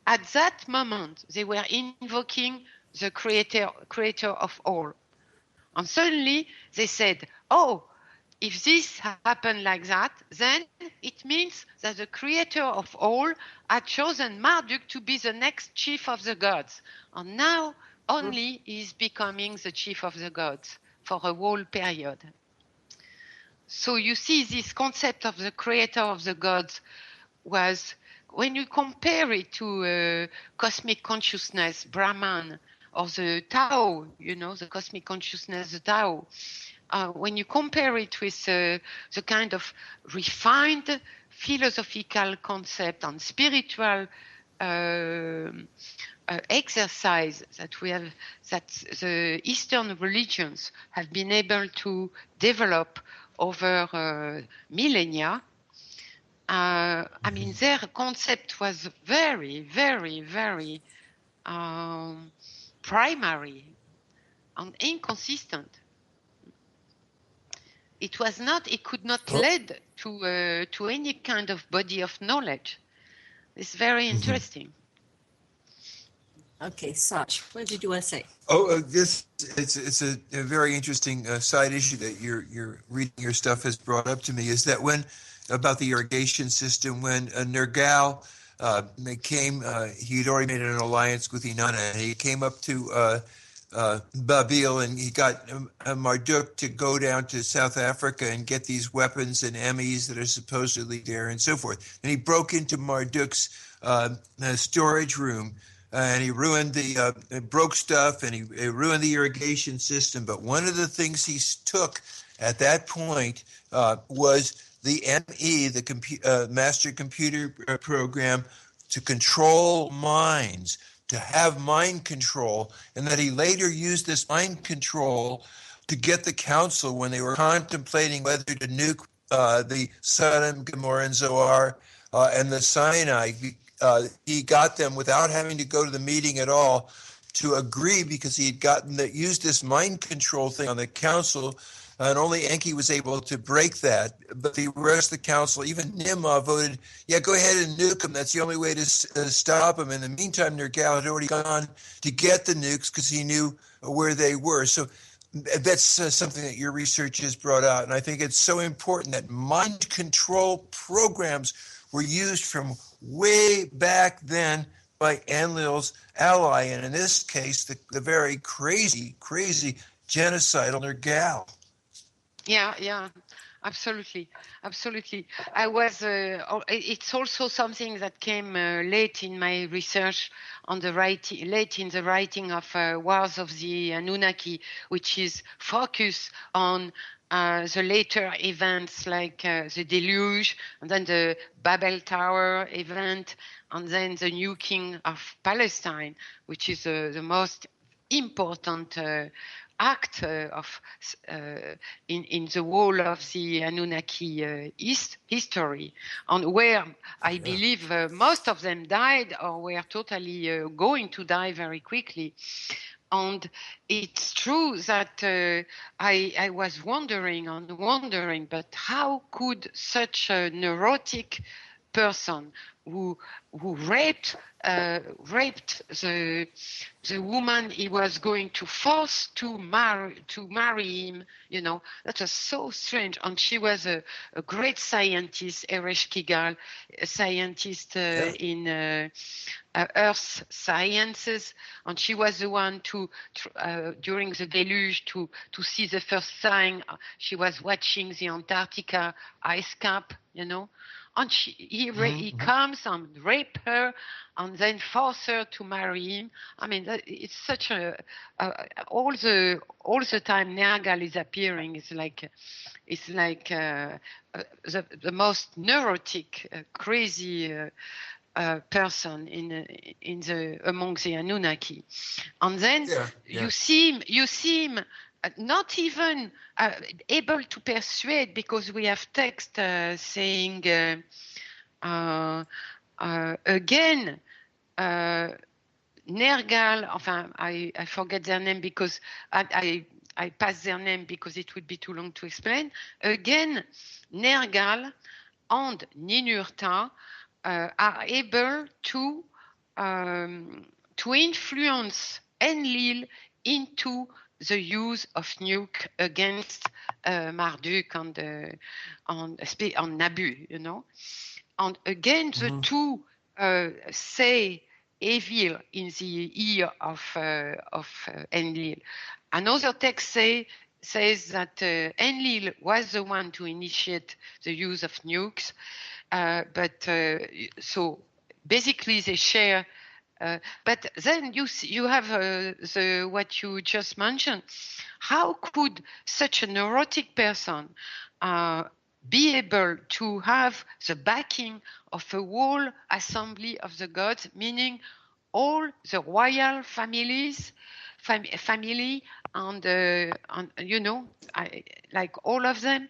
at that moment they were invoking the creator of all. And suddenly they said, oh, if this happened like that, then it means that the creator of all had chosen Marduk to be the next chief of the gods. And now only he is becoming the chief of the gods for a whole period. So you see, this concept of the creator of the gods was, when you compare it to cosmic consciousness, Brahman, or the Tao, the cosmic consciousness, the Tao, when you compare it with the kind of refined philosophical concept and spiritual exercise that the Eastern religions have been able to develop over millennia. I mean, their concept was very, very, very primary and inconsistent. It could not lead to any kind of body of knowledge. It's very interesting. Okay, Sach, what did you want to say? It's a very interesting side issue that you're reading your stuff has brought up to me, is that about the irrigation system, when Nergal came, he'd already made an alliance with Inanna, and he came up to Babil, and he got Marduk to go down to South Africa and get these weapons and Emmys that are supposedly there and so forth. And he broke into Marduk's storage room, and he ruined broke stuff, and he ruined the irrigation system. But one of the things he took at that point was the ME, the Master Computer Program, to control minds, to have mind control, and that he later used this mind control to get the council, when they were contemplating whether to nuke the Sodom, Gomorrah, and Zoar and the Sinai. He got them, without having to go to the meeting at all, to agree, because he had used this mind control thing on the council, and only Enki was able to break that. But the rest of the council, even Nimrod, voted, yeah, go ahead and nuke them. That's the only way to stop them. In the meantime, Nergal had already gone to get the nukes because he knew where they were. So that's something that your research has brought out. And I think it's so important that mind control programs were used from way back then by Enlil's ally, and in this case, the very crazy genocidal Nergal. Yeah, absolutely. I was. It's also something that came late in my research late in the writing of Wars of the Anunnaki, which is focused on the later events like the deluge, and then the Babel Tower event, and then the nuking of Palestine, which is the most important act in the whole of the Anunnaki history, and where I believe most of them died or were totally going to die very quickly. And it's true that I was wondering, but how could such a neurotic person who raped the woman he was going to force to marry him, that was so strange. And she was a great scientist, Eresh Kigal, a scientist in earth sciences, and she was the one to during the deluge to see the first sign. She was watching the Antarctica ice cap, and he comes and rape her and then force her to marry him. I mean, it's such all the time Nergal is appearing. It's like the most neurotic, crazy person among the Anunnaki. And then you see him not even able to persuade, because we have text saying again, Nergal, enfin, I forget their name because I pass their name because it would be too long to explain. Again, Nergal and Ninurta are able to influence Enlil into the use of nuke against Marduk and Nabu, And again, the two say evil in the ear of Enlil. Another text says that Enlil was the one to initiate the use of nukes, so basically they share. But then you have what you just mentioned. How could such a neurotic person be able to have the backing of a whole assembly of the gods, meaning all the royal families, family, and you know, like all of them,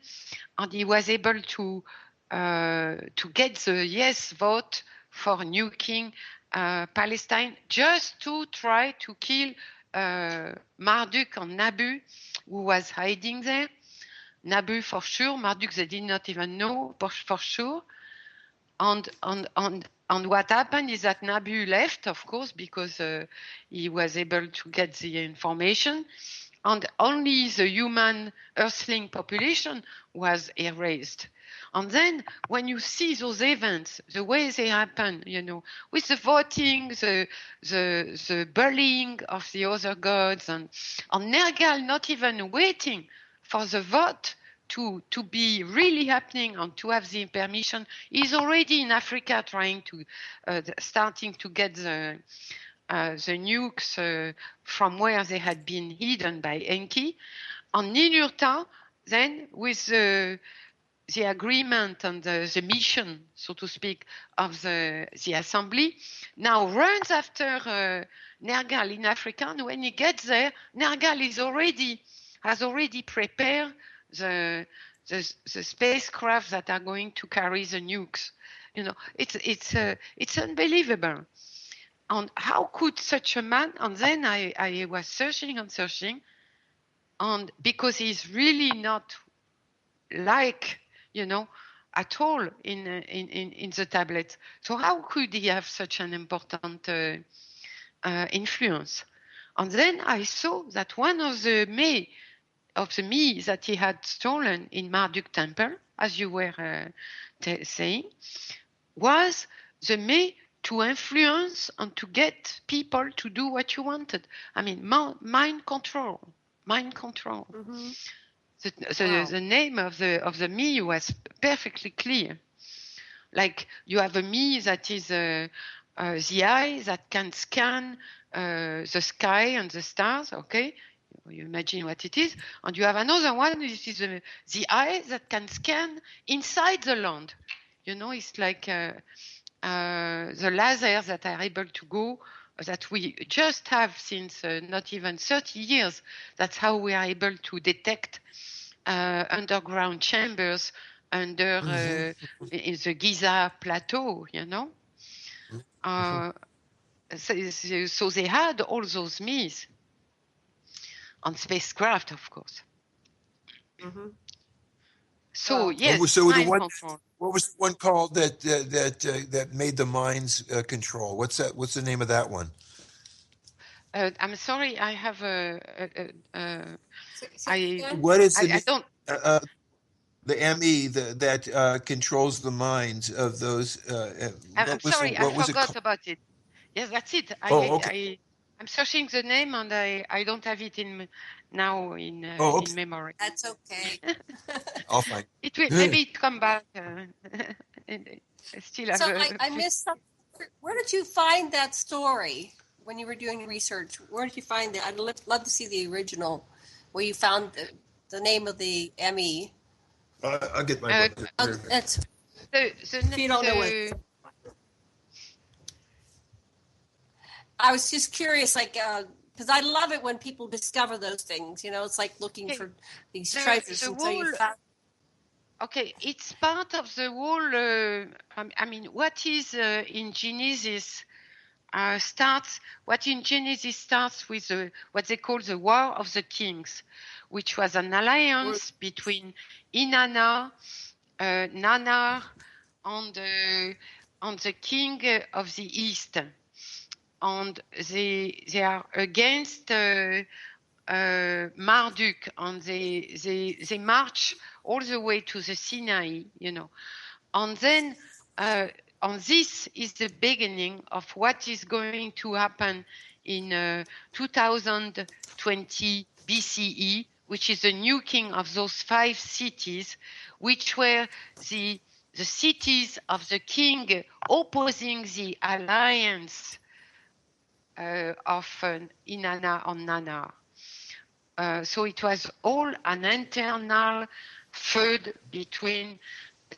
and he was able to get the yes vote for nuking Palestine, just to try to kill Marduk and Nabu, who was hiding there. Nabu for sure, Marduk they did not even know for sure. And what happened is that Nabu left, of course, because he was able to get the information, and only the human earthling population was erased. And then when you see those events, the way they happen, you know, with the voting, the bullying of the other gods, and Nergal not even waiting for the vote to be really happening and to have the permission, he's already in Africa trying to starting to get the nukes from where they had been hidden by Enki. And Ninurta, then with the agreement and the mission, so to speak, of the assembly, now runs after Nergal in Africa. And when he gets there, Nergal has already prepared the spacecraft that are going to carry the nukes. You know, it's unbelievable. And how could such a man? And then I was searching, and because he's really not like, you know, at all in the tablet. So how could he have such an important influence? And then I saw that one of the me that he had stolen in Marduk temple, as you were saying, was the me to influence and to get people to do what you wanted. I mean, mind control. Mm-hmm. The name of the me was perfectly clear. Like you have a me that is the eye that can scan the sky and the stars, okay? You imagine what it is. And you have another one, which is the eye that can scan inside the land. You know, it's like the lasers that are able to go, that we just have since not even 30 years. That's how we are able to detect underground chambers under in the Giza plateau, you know. So they had all those me's. On spacecraft, of course. Mm-hmm. So yes, so what was the one called that made the mind's control? What's that? What's the name of that one? I'm sorry, I have what is the I don't. The ME that controls the minds of those? I'm sorry, I forgot about it. Yes, that's it. Okay. I'm searching the name and I don't have it in memory. That's okay. I'll find it. Maybe it come back. I missed something. Where did you find that story when you were doing research? Where did you find it? I'd love to see the original where you found the name of the ME. I'll get my book. That's if you don't know it. I was just curious, like, because I love it when people discover those things. You know, it's like looking for these treasures. Okay, it's part of the whole. I mean, what is in Genesis starts. What in Genesis starts with what they call the War of the Kings, which was an alliance between Inanna, Nannar, and the king of the East. And they are against Marduk, and they march all the way to the Sinai, you know. And then and this is the beginning of what is going to happen in 2020 BCE, which is the nuking of those 5 cities, which were the cities of the king opposing the alliance of Inanna and Nannar. So it was all an internal feud between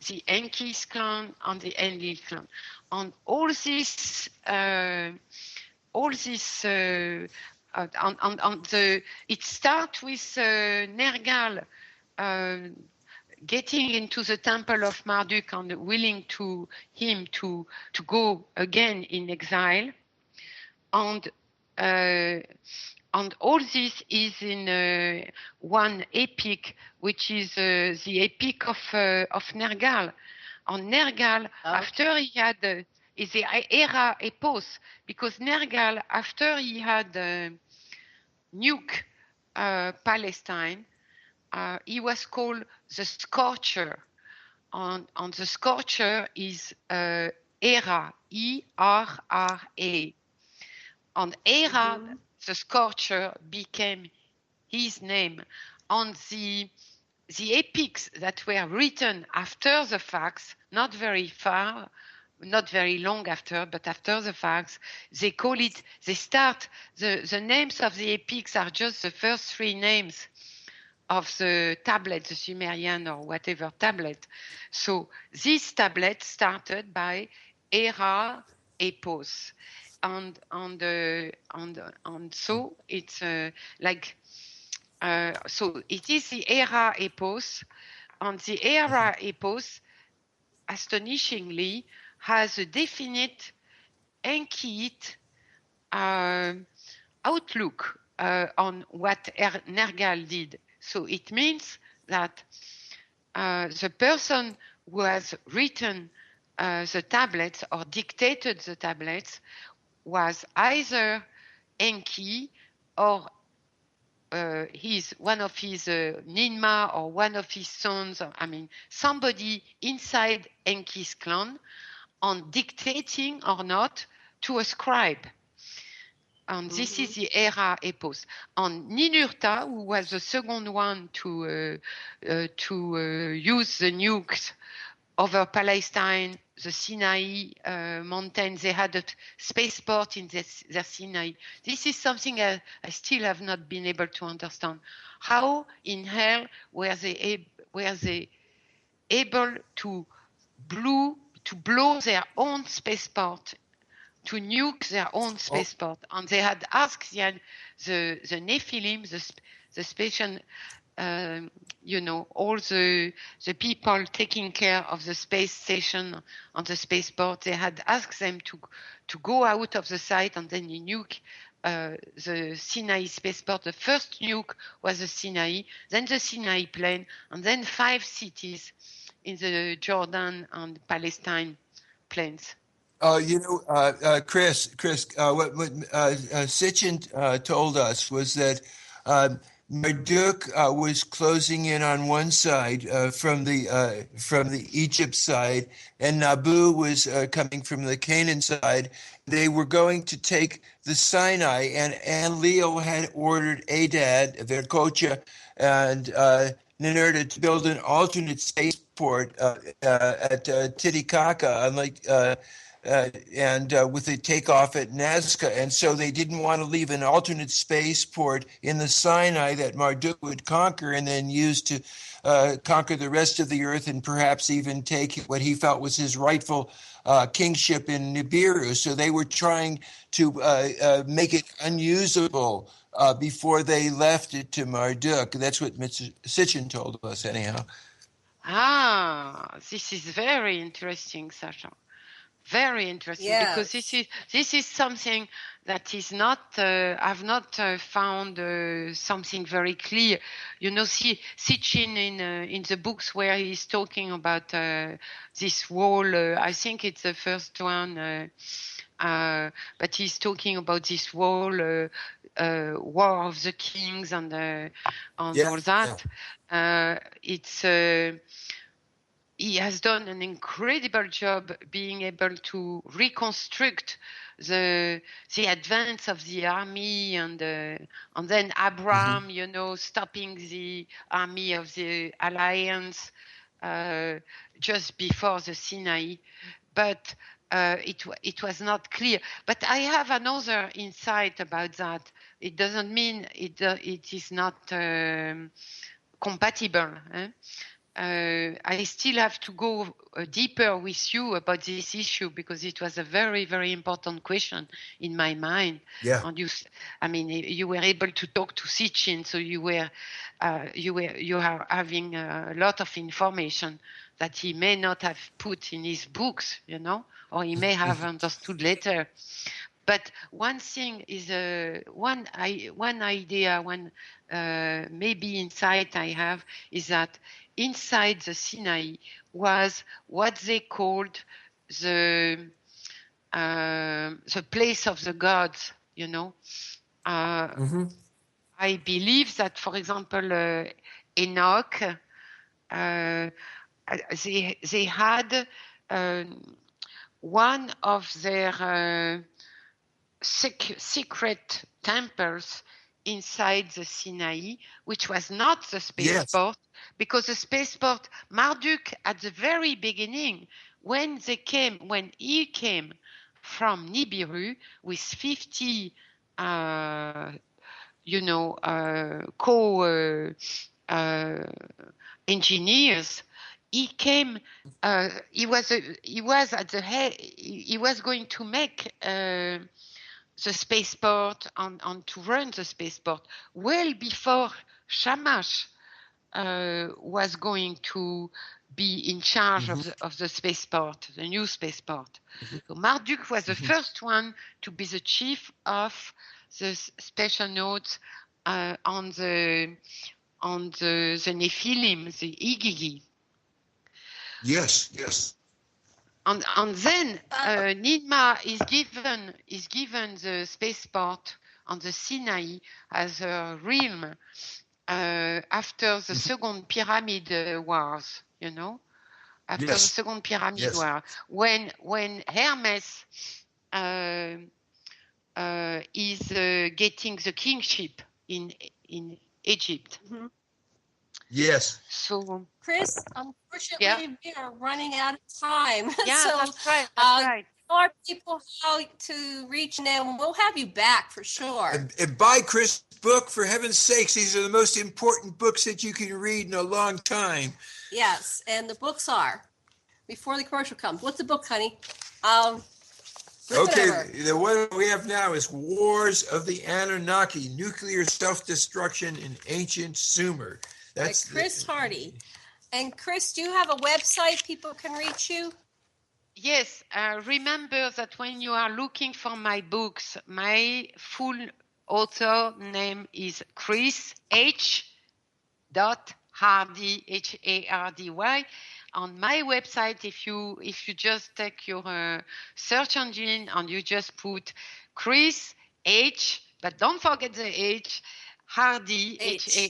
the Enki's clan and the Enlil clan. And all this all this it starts with Nergal getting into the temple of Marduk and willing to him to go again in exile, and all this is in one epic, which is the epic of Nergal. On Nergal, after he had is the era epos, because Nergal, after he had nuke Palestine, he was called the Scorcher. And the Scorcher is Era, E-R-R-A. And Era, the Scorcher, became his name. And the epics that were written after the facts, not very far, not very long after, but after the facts, they call it, they start, the names of the epics are just the first three names of the tablet, the Sumerian or whatever tablet. So this tablet started by Era Epos. And so it's like, so it is the Era Epos, and the Era Epos, astonishingly, has a definite Enkiite outlook on what Nergal did. So it means that the person who has written the tablets or dictated the tablets was either Enki or one of his Ninma or one of his sons, I mean, somebody inside Enki's clan, on dictating or not to a scribe. And this is the Era Epos. And Ninurta, who was the second one to use the nukes over Palestine, the Sinai mountains, they had a spaceport in their Sinai. This is something I still have not been able to understand. How in hell were they able to blow their own spaceport, to nuke their own spaceport? And they had asked the Nephilim, the special, all the people taking care of the space station on the spaceport, they had asked them to go out of the site and then nuke the Sinai spaceport. The first nuke was the Sinai, then the Sinai plain, and then 5 cities in the Jordan and Palestine plains. Chris, what Sitchin told us was that Marduk was closing in on one side from the Egypt side, and Nabu was coming from the Canaan side. They were going to take the Sinai, and Enlil had ordered Adad, Verkocha, and Ninurta to build an alternate spaceport at Titicaca, and with a takeoff at Nazca. And so they didn't want to leave an alternate spaceport in the Sinai that Marduk would conquer and then use to conquer the rest of the earth and perhaps even take what he felt was his rightful kingship in Nibiru. So they were trying to make it unusable before they left it to Marduk. That's what Mr. Sitchin told us anyhow. This is very interesting, Sasha. Very interesting, because this is something that is not I've not found something very clear. Sitchin in the books where he's talking about this wall. I think it's the first one, but he's talking about this wall, War of the Kings, and all that. He has done an incredible job being able to reconstruct the advance of the army, and then Abraham, stopping the army of the alliance just before the Sinai. But it was not clear. But I have another insight about that. It doesn't mean it is not compatible. I still have to go deeper with you about this issue because it was a very, very important question in my mind. Yeah. And you were able to talk to Sitchin, so you are having a lot of information that he may not have put in his books, or he may have understood later. But one thing is one idea, maybe insight I have is that inside the Sinai was what they called the place of the gods. I believe that, for example, Enoch, they had one of their secret temples inside the Sinai, which was not the spaceport, because the spaceport, Marduk, at the very beginning, when he came from Nibiru with 50, engineers, he came. He was at the head. He was going to make the spaceport and to run the spaceport well before Shamash was going to be in charge of the spaceport, the new spaceport. So Marduk was the first one to be the chief of the special nodes on the Nephilim, the Igigi. Yes. And then Ninma is given the spaceport on the Sinai as a realm after the second pyramid wars. After the second pyramid war, when Hermes is getting the kingship in Egypt. Yes. So, Chris, unfortunately, we are running out of time. Yeah, so, that's right. Tell our people how to reach them. We'll have you back for sure. And buy Chris' book, for heaven's sakes. These are the most important books that you can read in a long time. Yes, and the books are, before the commercial comes. What's the book, honey? Okay, the one we have now is Wars of the Anunnaki, Nuclear Self-Destruction in Ancient Sumer. That's by Chris Hardy. And Chris, do you have a website people can reach you? Yes, remember that when you are looking for my books, my full author name is Chris H. Hardy, Hardy. On my website, if you just take your search engine and you just put Chris H, but don't forget the H, Hardy,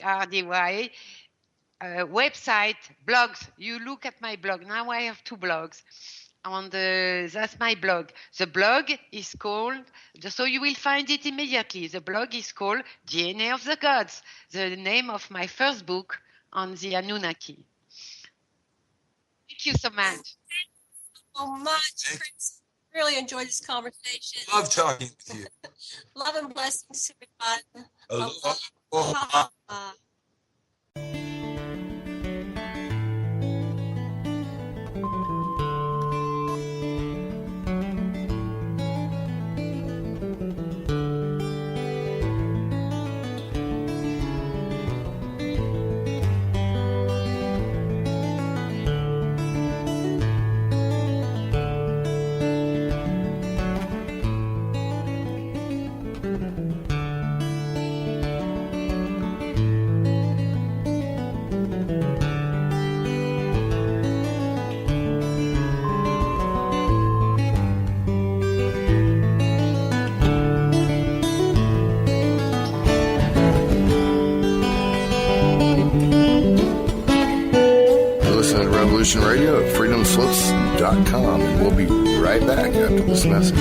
Hardy, website, blogs. You look at my blog. Now I have 2 blogs. And that's my blog. The blog is called, so you will find it immediately. The blog is called DNA of the Gods, the name of my first book on the Anunnaki. Thank you so much. Thank you so much, Chris. Really enjoyed this conversation. Love talking with you. Love and blessings to everyone. Aloha. Radio at freedomslips.com, and we'll be right back after this message.